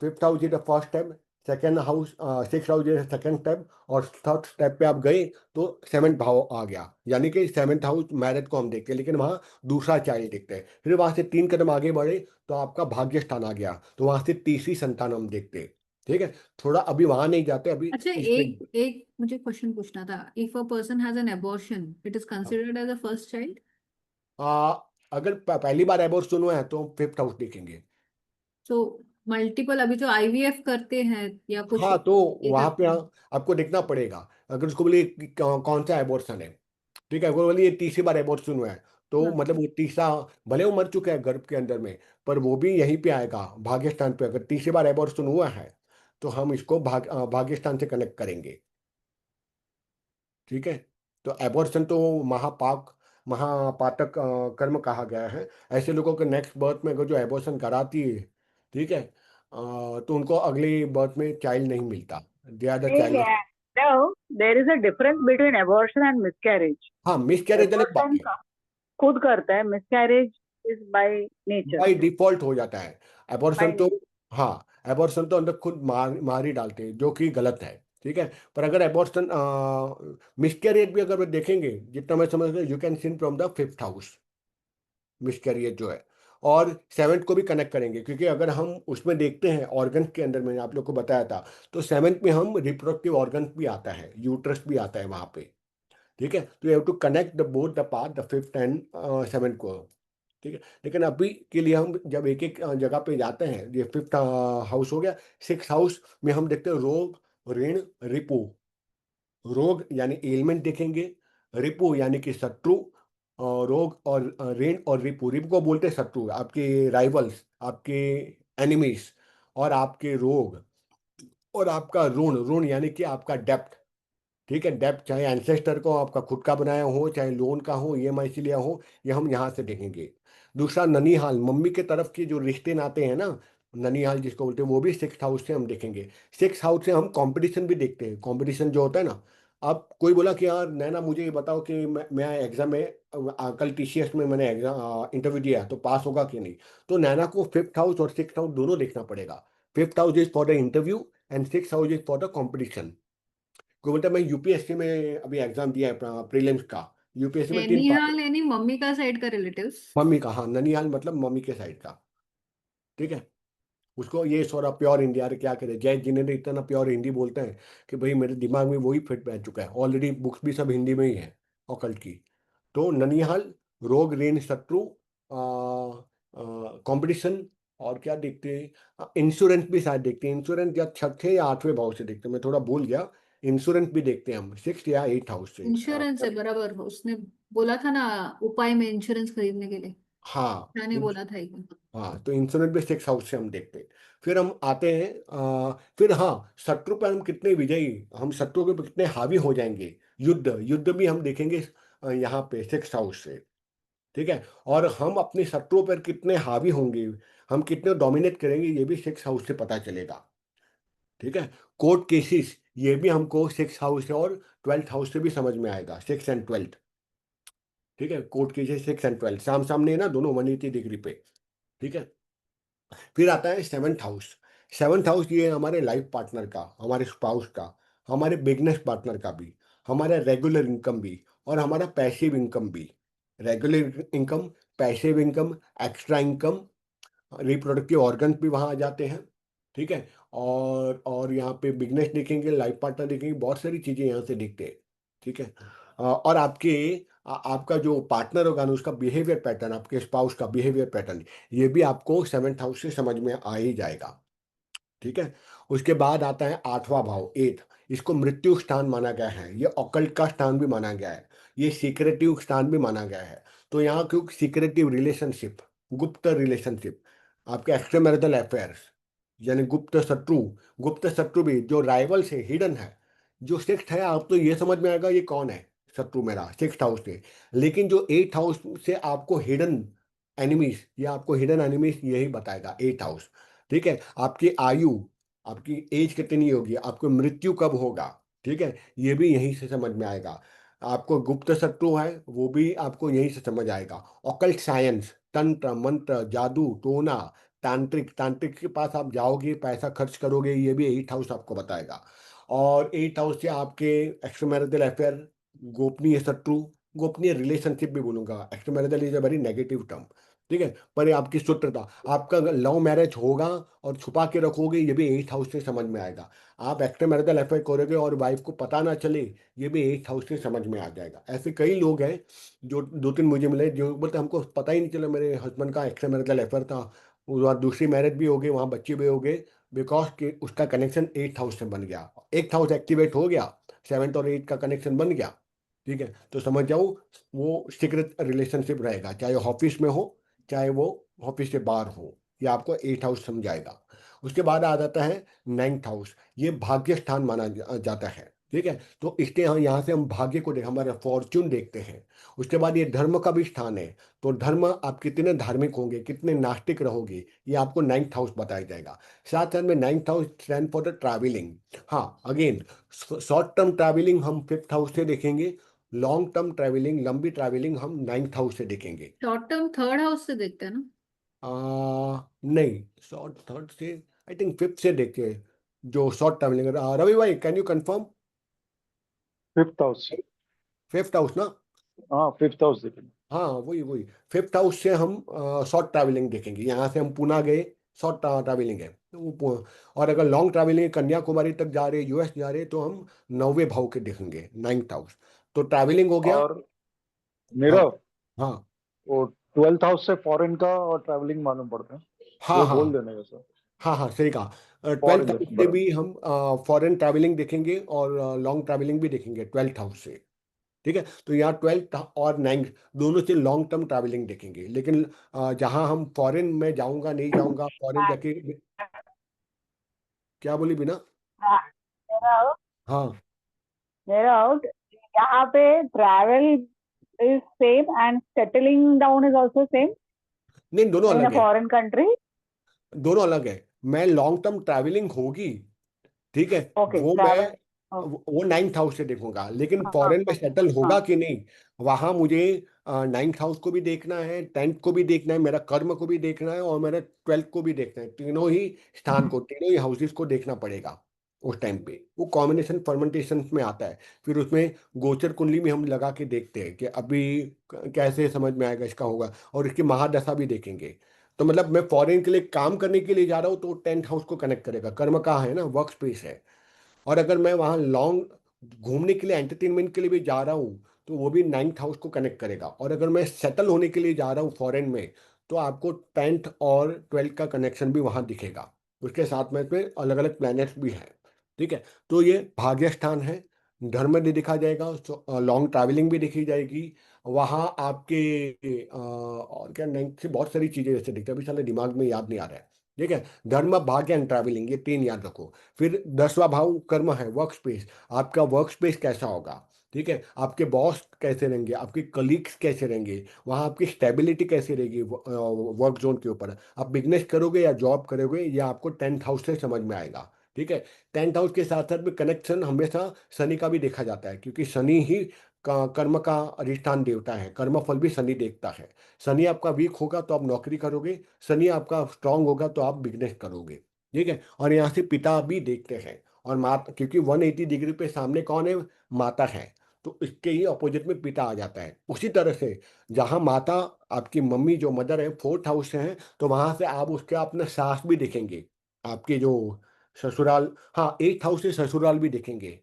fifth house is the first step, second house, 6th house जैसे सेकेंड स्टेप, और थर्ड स्टेप पे आप गए तो 7th भाव आ गया, यानी कि 7th हाउस मैरिज को हम देखते हैं, लेकिन वहाँ दूसरा चाइल्ड देखते हैं। फिर वहां से 3 कदम आगे बढ़े तो आपका भाग्य स्थान आ गया, तो वहां से तीसरी संतान हम देखते हैं। ठीक है, थोड़ा अभी वहां नहीं जाते, अभी अच्छा, इसमें। एक एक मुझे क्वेश्चन पूछना था। If a person has an abortion, it is considered as a first child? आ, अगर पहली बार एबॉर्शन हुआ है तो 5th हाउस देखेंगे। सो मल्टीपल, अभी जो आईवीएफ करते हैं या कुछ हाँ, तो ये वहां पे करते हैं। आपको देखना पड़ेगा। अगर उसको बोले कि कौन सा एबॉर्शन है, ठीक है, अगर बोले ये तीसरी बार एबॉर्शन हुआ है, तो हाँ। मतलब वो तीसरा, भले वो मर चुका है गर्भ के अंदर में, पर वो भी यहीं पे आएगा भाग्य स्थान पे। अगर तीसरी बार एबॉर्शन हुआ है तो हम इसको भाग्य स्थान से कनेक्ट करेंगे। ठीक है, तो एबॉर्शन तो महापाप, महापातक कर्म कहा गया है। ऐसे लोगों को नेक्स्ट बर्थ में अगर जो एबॉर्शन कराती है, ठीक है, तो उनको अगली बर्थ में चाइल्ड नहीं मिलता, दे आर द नहीं, child. no, there is a difference between abortion and miscarriage. हाँ, मिस कैरेज अलग बात Abortion है, खुद करता है, miscarriage is by nature, by default हो जाता है। by एबॉर्शन तो, nature. हाँ, एबॉर्शन तो अंदर खुद मार ही डालते हैं, जो कि गलत है। ठीक है, पर अगर एबॉर्शन, मिसकैरेज भी अगर देखेंगे, जितना मैं समझ गया, you can seen from the 5th house miscarriage जो है। और 7th को भी कनेक्ट करेंगे, क्योंकि अगर हम उसमें देखते हैं ऑर्गन्स के अंदर, मैंने आप लोग को बताया था, तो 7th में हम रिप्रोडक्टिव ऑर्गन्स भी आता है, यूट्रस भी आता है वहां पे। ठीक है, तो you have to connect the both the part, the 5th and 7th को। ठीक है, लेकिन अभी के लिए हम जब एक एक जगह पे जाते हैं, ये 5th हाउस हो गया, 6th हाउस में हम देखते हैं रोग, ऋण, रिपु। रोग यानी एलिमेंट देखेंगे, रिपु यानी कि शत्रु, रोग और ऋण और रिपु, रिपु को बोलते हैं शत्रु, आपके राइवल्स, आपके एनिमीज, और आपके रोग, और आपका ऋण, ऋण यानी कि आपका डेप्थ। ठीक है, डेप्थ चाहे एंसेस्टर को आपका खुद का बनाया हो, चाहे लोन का हो, ईएमआई से लिया हो, ये हम यहाँ से देखेंगे। दूसरा ननिहाल, मम्मी के तरफ के जो रिश्ते नाते हैं ना, ननिहाल जिसको बोलते हैं, वो भी 6th हाउस से हम देखेंगे। 6th हाउस से हम कंपटीशन भी देखते हैं, कंपटीशन जो होता है ना। अब कोई बोला कि यार नैना मुझे ये बताओ कि मैं एग्जाम में, कल टीसीएस में मैंने एग्जाम इंटरव्यू दिया तो पास होगा कि नहीं। तो नैना को 5th हाउस और 6th हाउस दोनों देखना पड़ेगा। 5th house is for the interview and 6th house is for the competition. कोई बोलता है मैं यूपीएससी में अभी एग्जाम दिया है प्रीलिम्स का, यूपीएससी में 3 पास। ननिहाल यानी मम्मी का साइड का रिलेटिव्स। मम्मी का, हाँ, ननिहाल मतलब मम्मी के साइड का। ठीक है, उसको ये थोड़ा प्योर हिंदी, यार क्या करे, जय जिन्हें इतना प्योर हिंदी बोलते हैं कि भाई मेरे दिमाग में वही फिट बैठ चुका है, ऑलरेडी बुक्स भी सब हिंदी में ही है ऑकल्ट की। तो ननिहाल, रोग, ऋण, शत्रु, कंपटीशन, और क्या देखते हैं, इंश्योरेंस भी शायद देखते हैं। इंश्योरेंस या 6th या 8वें भाव से देखते हैं, मैं थोड़ा भूल गया। इंश्योरेंस भी देखते हैं हम 6th या 8th हाउस से। इंश्योरेंस है बराबर, उसने बोला था ना उपाय में इंश्योरेंस खरीदने के लिए। हाँ, मैंने बोला था एक बार। हाँ, तो इंश्योरेंस भी 6th हाउस से हम देखते हैं। फिर हम आते हैं, फिर हाँ, शत्रु पर हम कितने विजयी, हम शत्रु के ऊपर कितने हावी हो जाएंगे, युद्ध, युद्ध भी हम देखेंगे यहाँ पे 6th हाउस से। ठीक है, और हम अपने शत्रुओं पर कितने हावी होंगे, हम कितने डोमिनेट करेंगे, ये भी 6th हाउस से पता चलेगा। ठीक है, कोर्ट केसेस, ये भी हमको 6th हाउस से और 12th हाउस से भी समझ में आएगा, 6th एंड 12th। ठीक है, court cases 6th and 12th साम सामने है ना, दोनों 180 डिग्री पे। ठीक है, फिर आता है 7th हाउस। 7th हाउस ये हमारे लाइफ पार्टनर का, हमारे स्पाउस का, हमारे बिजनेस पार्टनर का भी, हमारा रेगुलर इनकम भी, और हमारा पैसिव इनकम भी। Regular income, passive income, extra income, reproductive organs भी वहाँ आ जाते हैं। ठीक है, और यहाँ पे बिजनेस देखेंगे, लाइफ पार्टनर देखेंगे, बहुत सारी चीज़ें यहाँ से देखते हैं। ठीक है, और आपका जो पार्टनर होगा ना, उसका बिहेवियर पैटर्न, आपके स्पाउस का बिहेवियर पैटर्न, ये भी आपको 7th हाउस से समझ में आ ही जाएगा। ठीक है, उसके बाद आता है 8वां भाव, 8th। इसको मृत्यु स्थान माना गया है, ये ऑकल्ट का स्थान भी माना गया है, ये सीक्रेटिव स्थान भी माना गया है। तो यहाँ क्यों सीक्रेटिव रिलेशनशिप, गुप्त रिलेशनशिप, आपके एक्स्ट्रा मैरिटल अफेयर्स, यानी गुप्त शत्रु। गुप्त शत्रु भी जो राइवल से हिडन है, जो 6th है, आप तो ये समझ में आएगा ये कौन है शत्रु मेरा 6th हाउस से। लेकिन जो 8th हाउस से आपको हिडन एनिमीज, ये आपको हिडन एनिमीज यही बताएगा 8th हाउस। ठीक है, आपकी आयु, आपकी एज कितनी होगी, आपको मृत्यु कब होगा, ठीक है, ये भी यहीं से समझ में आएगा। आपको गुप्त शत्रु है, वो भी आपको यहीं से समझ आएगा। ऑकल्ट साइंस, तंत्र मंत्र, जादू टोना, तांत्रिक तांत्रिक के पास आप जाओगे, पैसा खर्च करोगे, ये भी 8th हाउस आपको बताएगा। और 8th हाउस से आपके एक्स्ट्रामैरिटल अफेयर, गोपनीय शत्रु, गोपनीय रिलेशनशिप भी बोलूंगा, extramarital is a very negative term, ठीक है, पर ये आपकी शुत्रता, आपका लव मैरिज होगा और छुपा के रखोगे, ये भी 8th हाउस से समझ में आएगा। आप एक्स्ट्रामैरिटल अफेयर करोगे और वाइफ को पता ना चले, ये भी 8th हाउस से समझ में आ जाएगा। ऐसे कई लोग हैं जो 2-3 मुझे मिले जो बोलते हमको पता ही नहीं चला मेरे हस्बैंड का एक्स्ट्रामैरिटल अफेयर था, वहाँ दूसरी मैरिज भी हो गई, वहाँ बच्चे भी हो गए, बिकॉज कि उसका कनेक्शन 8th हाउस से बन गया, 8th हाउस एक्टिवेट हो गया, 7th और 8th का कनेक्शन बन गया, ठीक है। तो समझ जाओ वो सीक्रेट रिलेशनशिप रहेगा, चाहे ऑफिस में हो चाहे वो ऑफिस से बाहर हो, ये आपको 8th हाउस समझाएगा। उसके बाद आ जाता है 9th हाउस, ये भाग्य स्थान माना जाता है, ठीक है। तो इसके यहाँ से हम भाग्य को देख, हमारा फॉर्च्यून देखते हैं। उसके बाद ये धर्म का भी स्थान है, तो धर्म आप कितने धार्मिक होंगे, कितने नास्तिक रहोगे, ये आपको 9th हाउस बताया जाएगा। साथ साथ में 9th house stand for the travelling. हाँ, अगेन शॉर्ट टर्म ट्रैवलिंग हम 5th हाउस से देखेंगे, लॉन्ग टर्म ट्रैवलिंग, लंबी ट्रैवलिंग हम 9th हाउस से देखेंगे। शॉर्ट टर्म थर्ड हाउस से देखते हैं ना? नहीं, शॉर्ट थर्ड से, आई थिंक 5th से देखिए, जो शॉर्ट ट्रैवलिंग। रवि भाई, can you confirm? 5th house. 5th house ना? हाँ 5th हाउस देखेंगे। हाँ, वही वही 5th हाउस से हम शॉर्ट ट्रैवलिंग देखेंगे। यहाँ से हम पुणे गए, शॉर्ट ट्रैवलिंग है, तो और अगर लॉन्ग ट्रैवलिंग कन्याकुमारी तक जा रहे, यूएस जा रहे, तो हम 9वें भाव के देखेंगे, 9th हाउस। तो ट्रैवलिंग हो गया। और हाँ मेरा हाँ वो 12th हाउस से फॉरेन का और ट्रैवलिंग मालूम पड़ता है, हाँ वो हाँ बोल देने का सर। हाँ हाँ, सही कहा। 12th फॉरेन हाउस से बराबर। भी हम फॉरेन ट्रैवलिंग देखेंगे और लॉन्ग ट्रैवलिंग भी देखेंगे 12th हाउस से, ठीक है। तो यहाँ 12th और 9th दोनों से लॉन्ग टर्म ट्रैवलिंग देखेंगे, लेकिन जहाँ हम फॉरेन में जाऊंगा नहीं जाऊंगा, फॉरेन जाके, क्या बोली बिना? हाँ, मेरा हाँ मेरा out, यहाँ पे travel is same and settling down is also same नहीं, दोनों इन अ अलग है, फॉरेन कंट्री। दोनों अलग है। मैं लॉन्ग टर्म ट्रैवलिंग होगी, ठीक है, ओके, वो मैं ट्रैवल। वो 9th हाउस से देखूंगा, लेकिन हाँ फॉरेन में सेटल हाँ होगा कि नहीं, वहां मुझे 9th हाउस को भी देखना है, 10th को भी देखना है, मेरा कर्म को भी देखना है, और मेरा 12th को भी देखना है, तीनों ही स्थान को, तीनों ही हाउसेस को देखना पड़ेगा। उस टाइम पे वो कॉम्बिनेशन फर्मेंटेशन में आता है, फिर उसमें गोचर कुंडली में हम लगा के देखते हैं कि अभी कैसे समझ में आएगा इसका होगा, और इसकी महादशा भी देखेंगे। तो मतलब मैं फॉरेन के लिए काम करने के लिए जा रहा हूँ, तो 10th हाउस को कनेक्ट करेगा, कर्म कहाँ है ना, वर्क स्पेस है। और अगर मैं वहाँ लॉन्ग घूमने के लिए, एंटरटेनमेंट के लिए भी जा रहा हूँ, तो वो भी 9th हाउस को कनेक्ट करेगा। और अगर मैं सेटल होने के लिए जा रहा हूँ फॉरेन में, तो आपको 10th और 12th का कनेक्शन भी वहाँ दिखेगा। उसके साथ में इसमें अलग अलग प्लैनेट्स भी हैं, ठीक है। तो ये भाग्य स्थान है, धर्म भी दिखा जाएगा, लॉन्ग ट्रैवलिंग भी दिखी जाएगी वहाँ आपके। और क्या, 9th से बहुत सारी चीज़ें जैसे दिखती है, अभी साले दिमाग में याद नहीं आ रहा है, ठीक है। धर्म, भाग्य एंड ट्रैवलिंग, ये 3 याद रखो। फिर 10वां भाव कर्म है, वर्क स्पेस, आपका वर्क स्पेस कैसा होगा, ठीक है, आपके बॉस कैसे रहेंगे, आपके कलीग्स कैसे रहेंगे, वहाँ आपकी स्टेबिलिटी कैसी रहेगी वर्क जोन के ऊपर, आप बिजनेस करोगे या जॉब करोगे, या आपको 10th हाउस से समझ में आएगा, ठीक है। 10th हाउस के साथ साथ में कनेक्शन हमेशा शनि का भी देखा जाता है, क्योंकि शनि ही कर्म का अधिष्ठान देवता है, कर्म फल भी शनि देखता है। शनि आपका वीक होगा तो आप नौकरी करोगे, शनि आपका स्ट्रांग होगा तो आप बिजनेस करोगे, ठीक है। और यहाँ से पिता भी देखते हैं, और माता, क्योंकि 180 डिग्री पे सामने कौन है, माता है, तो इसके ही अपोजिट में पिता आ जाता है। उसी तरह से जहाँ माता, आपकी मम्मी जो मदर है 4th हाउस से है, तो वहां से आप उसके अपने सास भी देखेंगे, आपके जो ससुराल, हाँ 8th हाउस से ससुराल भी देखेंगे।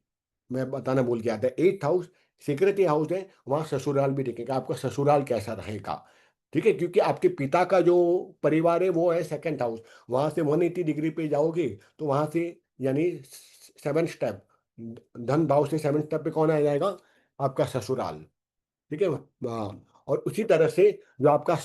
मैं बताना भूल गया था, 8th हाउस सेक्रेटरी हाउस है, वहाँ ससुराल भी देखेंगे, आपका ससुराल कैसा रहेगा, ठीक है, क्योंकि आपके पिता का जो परिवार है वो है 2nd हाउस। वहां से 180 डिग्री पे जाओगे, तो वहां से यानी 7th स्टेप, धन भाव से 7th स्टेप पे कौन आ जाएगा, आपका ससुराल, ठीक है। और उसी तरह से जो आपका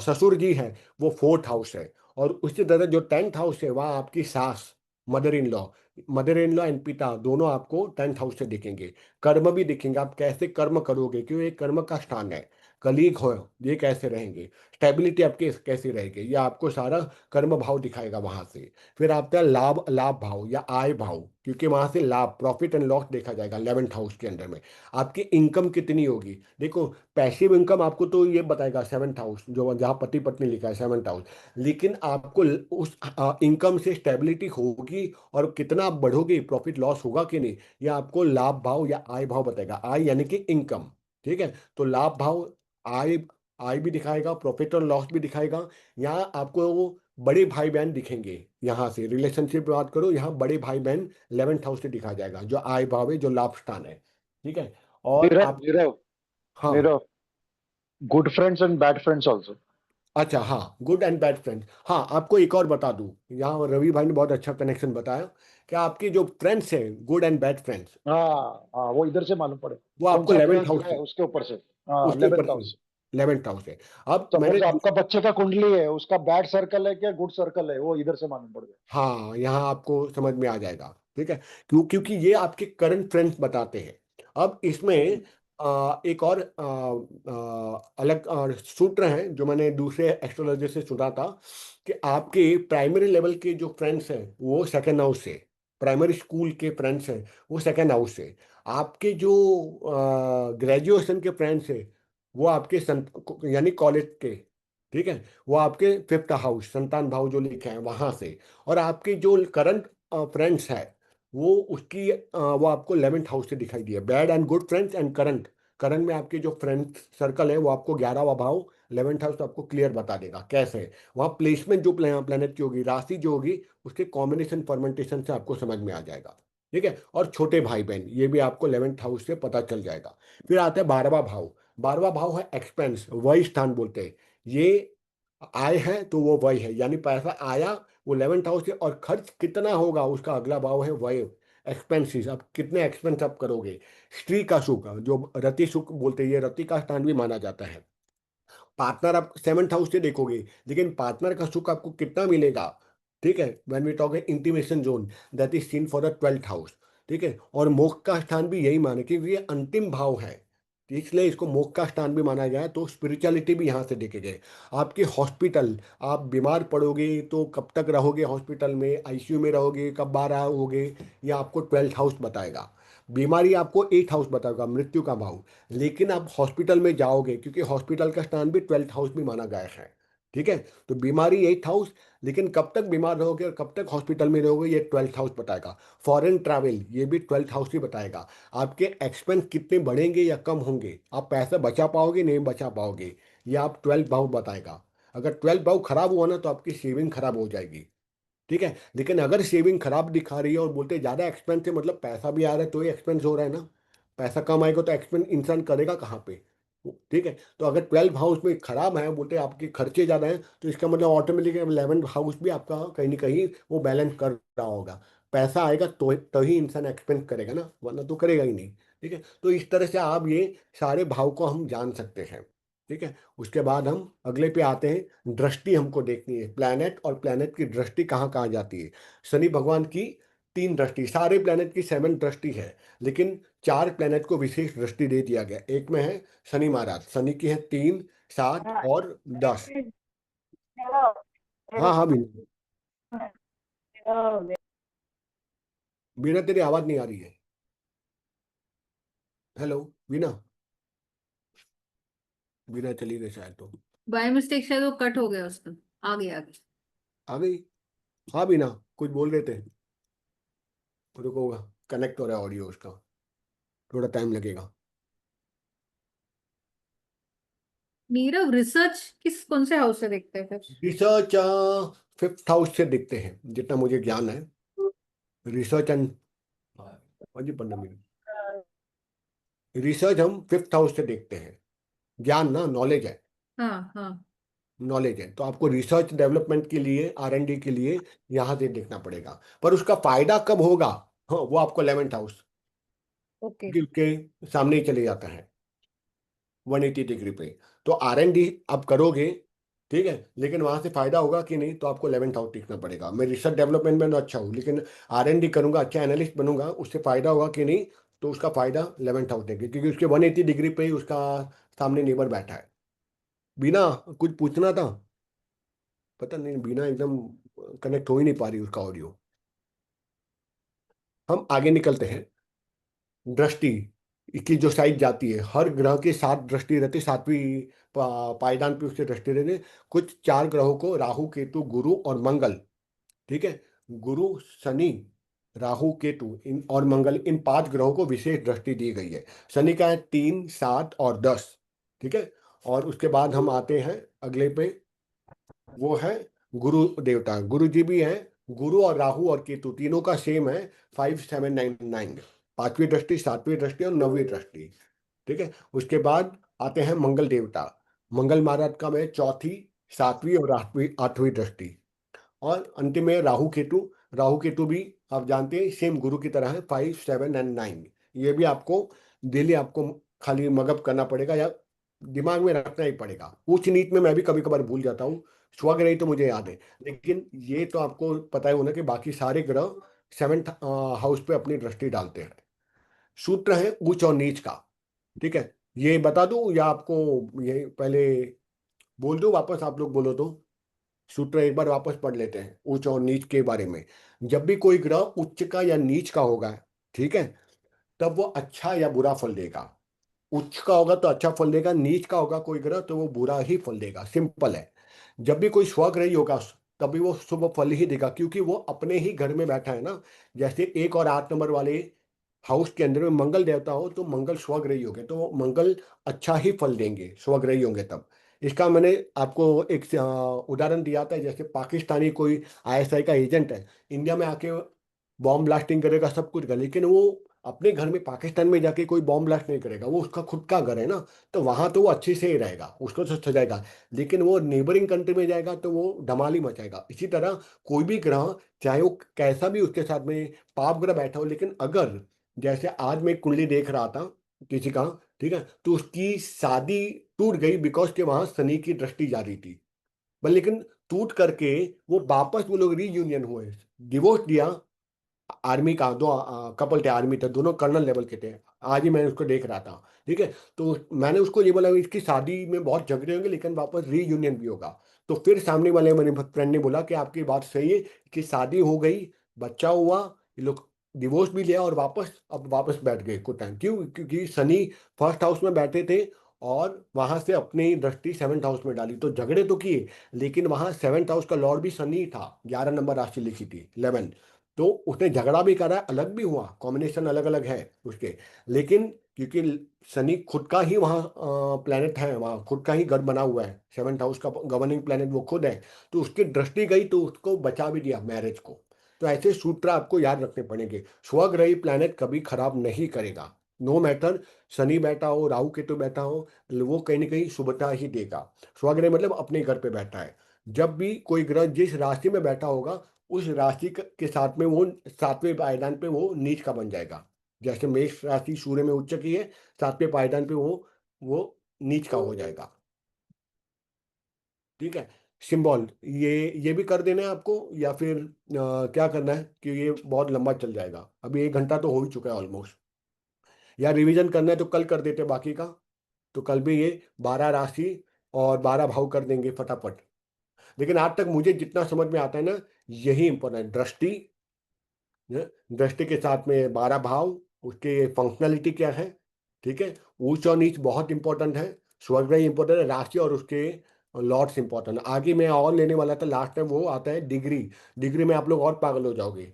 ससुर जी है वो 4th हाउस है, और उसी तरह जो 10th हाउस है वहाँ आपकी सास, मदर इन लॉ एंड पिता दोनों आपको 10th हाउस से दिखेंगे। कर्म भी दिखेंगे, आप कैसे कर्म करोगे, क्यों, एक कर्म का स्थान है। कलीग हो, ये कैसे रहेंगे, स्टेबिलिटी आपकी कैसी रहेगी, ये आपको सारा कर्म भाव दिखाएगा वहां से। फिर आता है लाभ लाभ भाव या आय भाव, क्योंकि वहां से लाभ प्रॉफिट एंड लॉस देखा जाएगा 11th हाउस के अंदर में। आपकी इनकम कितनी होगी, देखो पैसिव इनकम आपको तो ये बताएगा 7th हाउस, जो जहाँ पति पत्नी लिखा है 7th हाउस। लेकिन आपको उस इनकम से स्टेबिलिटी होगी और कितना आप बढ़ोगे, प्रॉफिट लॉस होगा कि नहीं, ये आपको लाभ भाव या आय भाव बताएगा। आय यानी कि इनकम, ठीक है। तो लाभ भाव आय आय भी दिखाएगा, प्रॉफिट और लॉस भी दिखाएगा। यहाँ आपको वो बड़े भाई बहन दिखेंगे, यहाँ से रिलेशनशिप बात करो, यहाँ बड़े भाई बहन 11th हाउस से दिखा जाएगा, जो आय भाव है, जो लाभ स्थान है, ठीक है। और नीरव आप, नीरव हाँ, Nirav, good friends and bad friends also. अच्छा, हाँ, गुड एंड बैड फ्रेंड्स। हाँ, आपको एक और बता दूं, यहाँ रवि भाई ने बहुत अच्छा कनेक्शन बताया कि आपके जो फ्रेंड्स हैं, गुड एंड बैड फ्रेंड्स, हाँ हाँ, वो इधर से मालूम पड़े वो कौन आपको सा 11th फ्रेंड्स हाउस है से, उसके ऊपर से। हाँ, उसके ऊपर 11th से हाउस। 11th हाउस है। अब मैंने, सपोज आपका बच्चे का कुंडली है, उसका बैड सर्कल है क्या गुड सर्कल है, वो इधर से मालूम पड़ गया। हाँ, यहाँ आपको समझ में आ जाएगा, ठीक है। क्योंकि ये आपके करंट फ्रेंड्स बताते हैं। अब इसमें एक और अलग सूत्र हैं जो मैंने दूसरे एस्ट्रोलॉजर से सुना था, कि आपके प्राइमरी लेवल के जो फ्रेंड्स हैं वो सेकेंड हाउस से, प्राइमरी स्कूल के फ्रेंड्स हैं वो सेकेंड हाउस से, आपके जो ग्रेजुएशन के फ्रेंड्स हैं वो आपके यानी कॉलेज के, ठीक है, वो आपके 5th हाउस, संतान भाव जो लिखे हैं वहां से। और आपके जो करंट फ्रेंड्स है वो उसकी वो आपको 11th हाउस से दिखाई दिए, bad and good friends and current. Current में आपके जो फ्रेंड सर्कल है वो आपको 11वां भाव 11th हाउस आपको क्लियर बता देगा कैसे है। वहाँ प्लेसमेंट जो प्लेनेट की होगी, राशि जो होगी, उसके कॉम्बिनेशन फॉर्मेंटेशन से आपको समझ में आ जाएगा, ठीक है। और छोटे भाई बहन, ये भी आपको 11th हाउस से पता चल जाएगा। फिर आता है 12वां भाव। 12वां भाव है एक्सपेंस, वही स्थान बोलते हैं। ये आय है तो वो वही है, यानी पैसा आया वो 11th हाउस से, और खर्च कितना होगा उसका अगला भाव है वही, एक्सपेंसिस। अब कितने एक्सपेंस आप करोगे। स्त्री का सुख, जो रति सुख बोलते हैं, ये रति का स्थान भी माना जाता है। पार्टनर आप 7th हाउस से देखोगे, लेकिन पार्टनर का सुख आपको कितना मिलेगा, ठीक है। When we talk intimation zone, that is seen for the 12th house, ठीक है। और मोक्ष का स्थान भी यही माने, क्योंकि ये अंतिम भाव है, तो इसलिए इसको मोक्ष का स्थान भी माना गया है। तो स्पिरिचुअलिटी भी यहाँ से देखे गए। आपके हॉस्पिटल, आप बीमार पड़ोगे तो कब तक रहोगे हॉस्पिटल में, आईसीयू में रहोगे, कब बाहर आओगे, ये आपको 12th हाउस बताएगा। बीमारी आपको 8th हाउस बताएगा, मृत्यु का भाव। लेकिन आप हॉस्पिटल में जाओगे, क्योंकि हॉस्पिटल का स्थान भी 12th हाउस भी माना गया है, ठीक है। तो बीमारी 8th हाउस, लेकिन कब तक बीमार रहोगे और कब तक हॉस्पिटल में रहोगे ये 12th हाउस बताएगा। फॉरेन ट्रैवल, ये भी 12th हाउस ही बताएगा। आपके एक्सपेंस कितने बढ़ेंगे या कम होंगे, आप पैसा बचा पाओगे नहीं बचा पाओगे, ये आप 12th भाव बताएगा। अगर 12th भाव खराब हुआ ना तो आपकी सेविंग खराब हो जाएगी, ठीक है। लेकिन अगर सेविंग खराब दिखा रही है और बोलते ज़्यादा एक्सपेंस है, मतलब पैसा भी आ रहा है तो ही एक्सपेंस हो रहा है ना, पैसा कम आएगा तो एक्सपेंस इंसान करेगा कहाँ पे, ठीक है। तो अगर 12th हाउस में खराब है, बोलते हैं आपके खर्चे ज़्यादा हैं, तो इसका मतलब ऑटोमेटिक 11th हाउस भी आपका कहीं ना कहीं वो बैलेंस कर रहा होगा। पैसा आएगा तो ही इंसान एक्सपेंस करेगा ना, वरना तो करेगा ही नहीं, ठीक है। तो इस तरह से आप ये सारे भाव को हम जान सकते हैं, ठीक है। उसके बाद हम अगले पे आते हैं, दृष्टि हमको देखनी है, प्लैनेट और प्लैनेट की दृष्टि कहाँ कहाँ जाती है। शनि भगवान की 3 दृष्टि, सारे प्लैनेट की 7 दृष्टि है, लेकिन 4 प्लैनेट को विशेष दृष्टि दे दिया गया। एक में है शनि महाराज, शनि की है 3, 7 हाँ, और 10। नीरव, हाँ हाँ बीना, नीरव, बीना तेरी आवाज नहीं आ रही है। हेलो बीना, बीना चली गई शायद तो। बाय मिस्टेक शायद वो कट हो गया उसका। आगे आगे। आ गई। हाँ बीना, कुछ बोल रहे थे, रुको, कनेक्ट हो रहा है ऑडियो उसका, थोड़ा टाइम लगेगा। नीरव, रिसर्च किस कौन से हाउस से देखते हैं फिर? रिसर्च 5th हाउस से दिखते हैं जितना मुझे ज्ञान है। रिसर्च एंड, हाँ जी 15 मिनट, रिसर्च हम 5th हाउस से देखते हैं। ज्ञान ना, नॉलेज है, हाँ हाँ। नॉलेज है। तो आपको रिसर्च डेवलपमेंट के लिए, R&D के लिए यहाँ से देखना पड़ेगा। पर उसका फायदा कब होगा, हाँ, वो आपको 11th हाउस ओके। के सामने ही चले जाता है 180 डिग्री पे। तो R&D आप करोगे, ठीक है, लेकिन वहां से फायदा होगा कि नहीं, तो आपको 11th हाउस देखना पड़ेगा। मैं रिसर्च डेवलपमेंट में तो अच्छा हूँ, लेकिन R&D करूंगा, अच्छा एनालिस्ट बनूंगा, उससे फायदा होगा कि नहीं, तो उसका फायदा 11th हाउस देंगे, क्योंकि उसके 180 डिग्री पे ही उसका सामने नेबर बैठा है, बीना, कुछ पूछना था? पता नहीं, बीना एकदम कनेक्ट हो ही नहीं पा रही उसका ऑडियो। हम आगे निकलते हैं। दृष्टि की जो साइज जाती है, हर ग्रह की 7 दृष्टि रहती है, 7वीं पायदान पे उसकी दृष्टि रहती है। कुछ 4 ग्रहों को, राहु केतु गुरु और मंगल, ठीक है, गुरु शनि राहु केतु इन और मंगल, इन 5 ग्रहों को विशेष दृष्टि दी गई है। शनि का है 3, 7 और 10, ठीक है। और उसके बाद हम आते हैं अगले पे, वो है गुरु देवता, गुरु जी भी हैं। गुरु और राहु और केतु तीनों का सेम है, 5799, 5वीं दृष्टि, 7वीं दृष्टि और 9वीं दृष्टि, ठीक है। उसके बाद आते हैं मंगल देवता। मंगल महाराज का में 4थी, 7वीं और 8वीं दृष्टि। और अंतिम में राहु केतु। राहु केतु भी आप जानते हैं सेम गुरु की तरह है, 5, 7 एंड 9। ये भी आपको डेली आपको खाली मगअप करना पड़ेगा या दिमाग में रखना ही पड़ेगा। उच्च नीच में मैं भी कभी कभार भूल जाता हूँ, स्वग्रही तो मुझे याद है, लेकिन ये तो आपको पता ही होना कि बाकी सारे ग्रह 7th हाउस पे अपनी दृष्टि डालते हैं। सूत्र है उच्च और नीच का, ठीक है। ये बता दूं या आपको ये पहले बोल दूं, वापस आप लोग बोलो तो? सूत्र एक बार वापस पढ़ लेते हैं उच्च और नीच के बारे में। जब भी कोई ग्रह उच्च का या नीच का होगा, ठीक है, तब वो अच्छा या बुरा फल देगा। उच्च का होगा तो अच्छा फल देगा, नीच का होगा कोई ग्रह तो वो बुरा ही फल देगा, सिंपल है। जब भी कोई स्वग्रही होगा तभी वो शुभ फल ही देगा, क्योंकि वो अपने ही घर में बैठा है ना। जैसे 1 और 8 नंबर वाले हाउस के अंदर में मंगल देवता हो तो मंगल स्वग्रही हो गए, तो वो मंगल अच्छा ही फल देंगे, स्वग्रही होंगे तब। इसका मैंने आपको एक उदाहरण दिया था, जैसे पाकिस्तानी कोई आईएसआई का एजेंट है, इंडिया में आके बॉम्ब ब्लास्टिंग करेगा, सब कुछ करेगा, लेकिन वो अपने घर में पाकिस्तान में जाके कोई बॉम्ब ब्लास्ट नहीं करेगा, वो उसका खुद का घर है ना, तो वहां तो वो अच्छे से ही रहेगा, उसको तो सजाएगा। लेकिन वो नेबरिंग कंट्री में जाएगा तो वो धमाल ही मचाएगा। इसी तरह कोई भी ग्रह, चाहे वो कैसा भी उसके साथ में पाप ग्रह बैठा हो, लेकिन अगर जैसे आज मैं एक कुंडली देख रहा था किसी का, ठीक है, तो उसकी शादी टूट गई बिकॉज के वहां शनि की दृष्टि जा रही थी। पर लेकिन टूट करके वो वापस वो लोग रीयूनियन हुए, डिवोर्स दिया। आर्मी का दो कपल थे, आर्मी थे, दोनों कर्नल लेवल के थे। आज ही मैं उसको देख रहा था, ठीक है। तो मैंने उसको ये बोला इसकी शादी में बहुत झगड़े होंगे लेकिन वापस रीयूनियन भी होगा। तो फिर सामने वाले मेरे फ्रेंड ने बोला कि आपकी बात सही है कि शादी हो गई, बच्चा हुआ, ये लोग डिवोर्स भी लिया और वापस अब वापस बैठ गए कुछ टाइम। क्यों? क्योंकि शनि फर्स्ट हाउस में बैठे थे और वहां से अपनी दृष्टि 7th हाउस में डाली, तो झगड़े तो किए, लेकिन वहां 7th हाउस का लॉर्ड भी शनि था, 11 नंबर राशि लिखी थी 11। तो उसने झगड़ा भी करा, अलग भी हुआ, कॉम्बिनेशन अलग अलग है उसके। लेकिन क्योंकि शनि खुद का ही वहाँ प्लेनेट है, वहाँ खुद का ही घर बना हुआ है, 7th हाउस का गवर्निंग प्लेनेट वो खुद है, तो उसकी दृष्टि गई तो उसको बचा भी दिया मैरिज को। तो ऐसे सूत्र आपको याद रखने पड़ेंगे। स्वग्रही प्लेनेट कभी खराब नहीं करेगा, नो मैटर शनि बैठा हो, राहु केतु बैठा हो, वो कहीं ना कहीं शुभता ही देगा। स्वग्रह मतलब अपने घर पे बैठा है। जब भी कोई ग्रह जिस राशि में बैठा होगा उस राशि के साथ में वो 7वें पायदान पे वो नीच का बन जाएगा। जैसे मेष राशि सूर्य में उच्च की है, 7वें पायदान पे वो नीच का हो जाएगा, ठीक है। सिंबल ये भी कर देना है आपको, या फिर क्या करना है कि ये बहुत लंबा चल जाएगा, अभी 1 घंटा तो हो ही चुका है ऑलमोस्ट। या रिवीजन करना है तो कल कर देते बाकी का, तो कल भी ये 12 राशि और 12 भाव कर देंगे फटाफट। लेकिन आज तक मुझे जितना समझ में आता है ना, यही इंपॉर्टेंट दृष्टि, दृष्टि के साथ में 12 भाव, उसके फंक्शनैलिटी क्या है, ठीक है। ऊंच और नीच बहुत इंपॉर्टेंट है, स्वर्गग्रह इंपॉर्टेंट है, राशि और उसके लॉर्ड्स इंपॉर्टेंट है। आगे मैं और लेने वाला था लास्ट टाइम, वो आता है डिग्री। डिग्री में आप लोग और पागल हो जाओगे,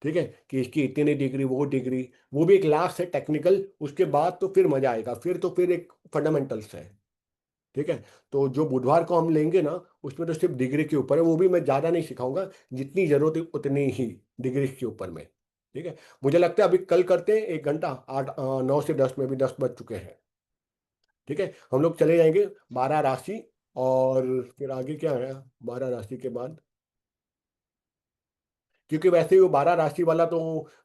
ठीक है, कि इसकी इतनी डिग्री, वो डिग्री, वो भी एक लास्ट है टेक्निकल, उसके बाद तो फिर मजा आएगा, फिर एक फंडामेंटल्स है, ठीक है। तो जो बुधवार को हम लेंगे ना, उसमें तो सिर्फ डिग्री के ऊपर है, वो भी मैं ज़्यादा नहीं सिखाऊंगा, जितनी जरूरत है उतनी ही डिग्री के ऊपर में, ठीक है। मुझे लगता है अभी कल करते हैं 1 घंटा, 9 से 10 में भी 10 बज चुके हैं, ठीक है। हम लोग चले जाएंगे 12 राशि, और फिर आगे क्या है 12 राशि के बाद, क्योंकि वैसे ही वो 12 राशि वाला तो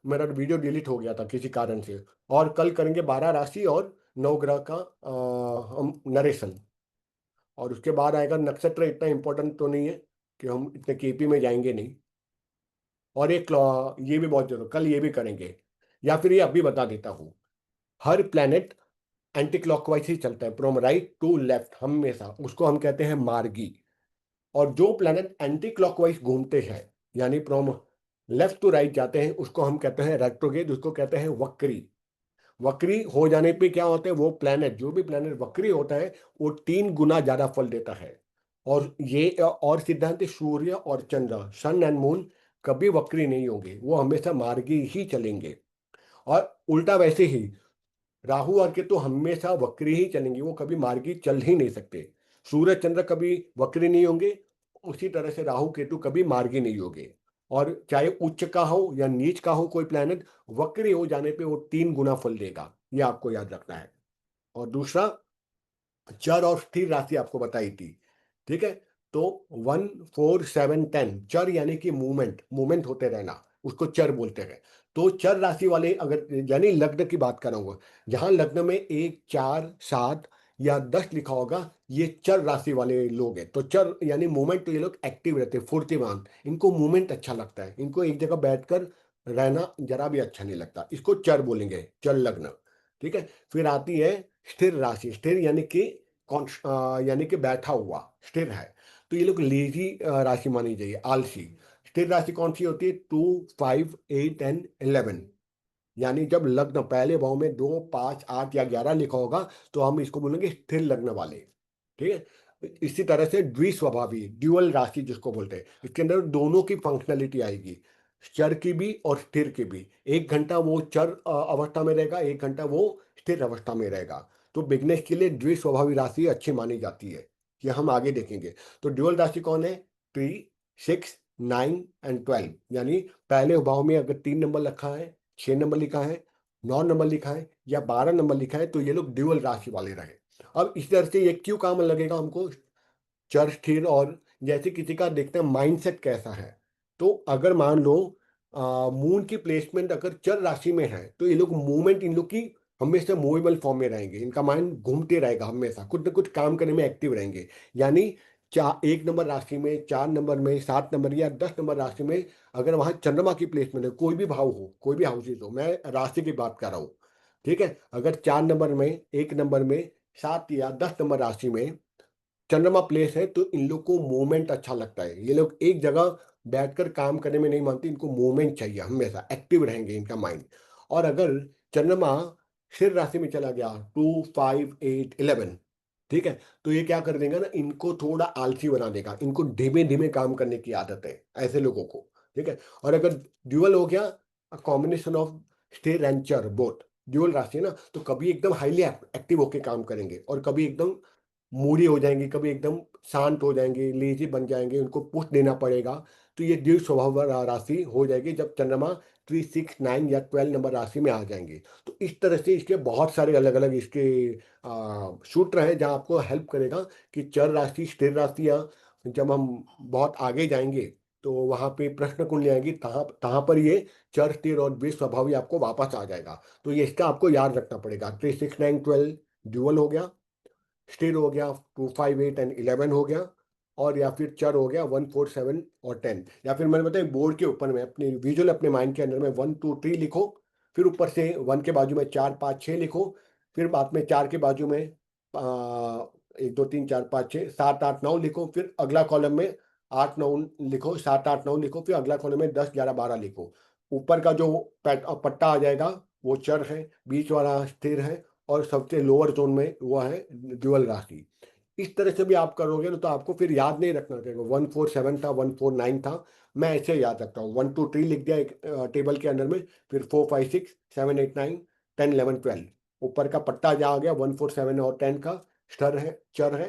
मेरा वीडियो डिलीट हो गया था किसी कारण से। और कल करेंगे 12 राशि और 9 ग्रह का हम नरेशन। और उसके बाद आएगा नक्षत्र, इतना इंपॉर्टेंट तो नहीं है कि हम इतने केपी में जाएंगे नहीं। और एक ये भी बहुत जरूर, कल ये भी करेंगे, या फिर ये अभी बता देता हूँ। हर प्लेनेट एंटी क्लॉकवाइज ही चलता है, फ्रॉम राइट टू लेफ्ट हमेशा, उसको हम कहते हैं मार्गी। और जो प्लैनेट एंटी क्लॉकवाइज घूमते हैं, यानी फ्रॉम लेफ्ट टू राइट जाते हैं, उसको हम कहते हैं रेट्रोगेज, उसको कहते हैं वक्री। वक्री हो जाने पे क्या होता है, वो प्लैनेट, जो भी प्लैनेट वक्री होता है वो 3 गुना ज्यादा फल देता है। और ये और सिद्धांत है, सूर्य और चंद्र, सन एंड मून कभी वक्री नहीं होंगे, वो हमेशा मार्गी ही चलेंगे। और उल्टा वैसे ही राहु और केतु हमेशा वक्री ही चलेंगे, वो कभी मार्गी चल ही नहीं सकते। सूर्य चंद्र कभी वक्री नहीं होंगे, उसी तरह से राहु केतु कभी मार्गी नहीं होंगे। और चाहे उच्च का हो या नीच का हो कोई प्लैनेट, वक्री हो जाने पे वो 3 गुना फल देगा, ये आपको याद रखना है। और दूसरा, चर और स्थिर राशि आपको बताई थी, ठीक है। तो 1 4 7 10 चर यानी कि मूवमेंट, मूवमेंट होते रहना, उसको चर बोलते हैं। तो चर राशि वाले, अगर यानी लग्न की बात करूंगा, जहां लग्न में 1 4 7 या 10 लिखा होगा, ये चर राशि वाले लोग हैं। तो चर यानी मूवमेंट, तो ये लोग एक्टिव रहते हैं, फुर्तीमान, इनको मूवमेंट अच्छा लगता है, इनको एक जगह बैठकर रहना जरा भी अच्छा नहीं लगता, इसको चर बोलेंगे, चर लग्न, ठीक है। फिर आती है स्थिर राशि, स्थिर यानी कि बैठा हुआ, स्थिर है। तो ये लोग लेजी राशि मानी जाइए, आलसी। स्थिर राशि कौन सी होती है, 2 5 8 एंड 11, यानी जब लग्न पहले भाव में 2 5 8 या 11 लिखा होगा, तो हम इसको बोलेंगे स्थिर लग्न वाले, ठीक है। इसी तरह से द्विस्वभावी, ड्यूअल राशि जिसको बोलते हैं, इसके अंदर दोनों की फंक्शनलिटी आएगी, चर की भी और स्थिर की भी। 1 घंटा वो चर अवस्था में रहेगा, 1 घंटा वो स्थिर अवस्था में रहेगा। तो बिजनेस के लिए द्विस्वभावी राशि अच्छी मानी जाती है, ये हम आगे देखेंगे। तो ड्यूअल राशि कौन है, 3 6 9 एंड 12, यानी पहले भाव में अगर 3 नंबर लिखा है, 6 नंबर लिखा है, 9 नंबर लिखा है या 12 नंबर लिखा है, तो ये लोग ड्यूअल राशि वाले रहे। अब इस तरह से ये क्यों काम लगेगा हमको, चर स्थिर, और जैसे किसी का देखते हैं माइंडसेट कैसा है। तो अगर मान लो मून की प्लेसमेंट अगर चर राशि में है, तो ये लोग मूवमेंट, इन लोग की हमेशा मूवेबल फॉर्म में रहेंगे, इनका माइंड घूमते रहेगा, हमेशा कुछ ना कुछ काम करने में एक्टिव रहेंगे। यानी 1 नंबर राशि में, 4 नंबर में, 7 नंबर या 10 नंबर राशि में, अगर वहां चंद्रमा की प्लेसमेंट है, कोई भी भाव हो, कोई भी हाउसेज हो, मैं राशि की बात कर रहा हूँ, ठीक है। अगर 4 नंबर में, 1 नंबर में, 7 या 10 नंबर राशि में चंद्रमा प्लेस है, तो इन लोग को मूवमेंट अच्छा लगता है, ये लोग एक जगह बैठकर काम करने में नहीं मानते, इनको मूवमेंट चाहिए, हमेशा एक्टिव रहेंगे इनका माइंड। और अगर चंद्रमा स्थिर राशि में चला गया, 2 5 8 11, ठीक है, तो ये क्या कर देगा ना, इनको थोड़ा आलसी बना देगा, इनको धीमे धीमे काम करने की आदत है ऐसे लोगों को, ठीक है। और अगर ड्यूअल हो गया, कॉम्बिनेशन ऑफ स्थिर एंड चर बोथ, ड्यूअल राशि है ना, तो कभी एकदम हाईली एक्टिव होके काम करेंगे और कभी एकदम मूडी हो जाएंगे, कभी एकदम शांत हो जाएंगे, लेजी बन जाएंगे, उनको पुश देना पड़ेगा। तो ये द्विज स्वभाव राशि हो जाएगी जब चंद्रमा 3 6 9 या 12 नंबर राशि में आ जाएंगे। तो इस तरह से इसके बहुत सारे अलग अलग इसके सूत्र हैं जहाँ आपको हेल्प करेगा कि चर राशि, स्थिर राशि, या जब हम बहुत आगे जाएंगे तो वहाँ पे प्रश्न कुंडली आएंगी, तहाँ तहाँ पर ये चर, स्थिर और द्विज स्वभावी आपको वापस आ जाएगा। तो ये इसका आपको याद रखना पड़ेगा। 3 6 9 12 ड्यूअल हो गया, स्थिर हो गया 2 5 8 एंड 11 हो गया, और या फिर चर हो गया 1 4 7 और 10। या फिर मैंने बताया बोर्ड के ऊपर में अपने विजुअल, अपने माइंड के अंदर में 1 2 3 लिखो, फिर ऊपर से 1 के बाजू में 4 5 6 लिखो, फिर बाद में 4 के बाजू में 1 2 3 4 5 6 7 8 9 लिखो, फिर अगला कॉलम में 8 9 लिखो, 7 8 9 लिखो, फिर अगला कॉलम में 10 11 12 लिखो। ऊपर का जो पट्टा आ जाएगा वो चर है, बीच वाला स्थिर है, और सबसे लोअर जोन में वो है ड्यूअल राशि। इस तरह से भी आप करोगे ना, तो आपको फिर याद नहीं रखना पड़ेगा 1 4 7 था, 1 4 9 था, मैं ऐसे याद रखता हूँ 1 2 3 लिख दिया एक टेबल के अंदर में, फिर 4 5 6 7 8 9 10 11 12, ऊपर का पट्टा जहाँ आ गया 1 4 7 और 10 का, स्तर है, चर है,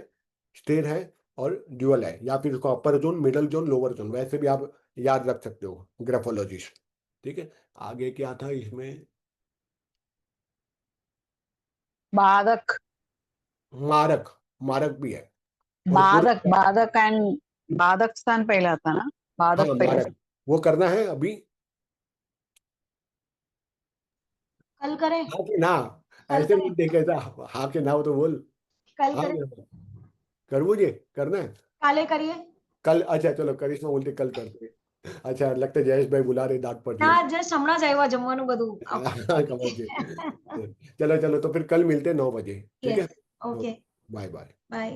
स्थिर है और ड्यूअल है, या फिर उसको अपर zone, middle zone, lower zone, वैसे भी आप याद रख सकते हो ग्राफोलॉजिस्ट, ठीक है। आगे क्या था इसमें, बाधक, मारक, मारक भी है। और बाधक, बाधक एंड बाधक स्थान पहला था ना, हाँ, बाधक पहला। मारक वो करना है अभी, कल करें, हाँ कि ना, कल ऐसे करें, मत देखे था, हाँ के ना हो तो बोल, कल हाँ करें, या ना? कर मुझे करना है काले करिए। कल, अच्छा चलो करिश्मा बोलते कल करते हैं। अच्छा लगता है जयेश भाई बुला रहे, डांट पड़ रही ના है। જસ્ટ હમણાં જ આવ્યા જમવાનું બધું समझ गए। चलो चलो, तो फिर कल मिलते हैं 9 बजे, ठीक है? Yes okay bye bye. By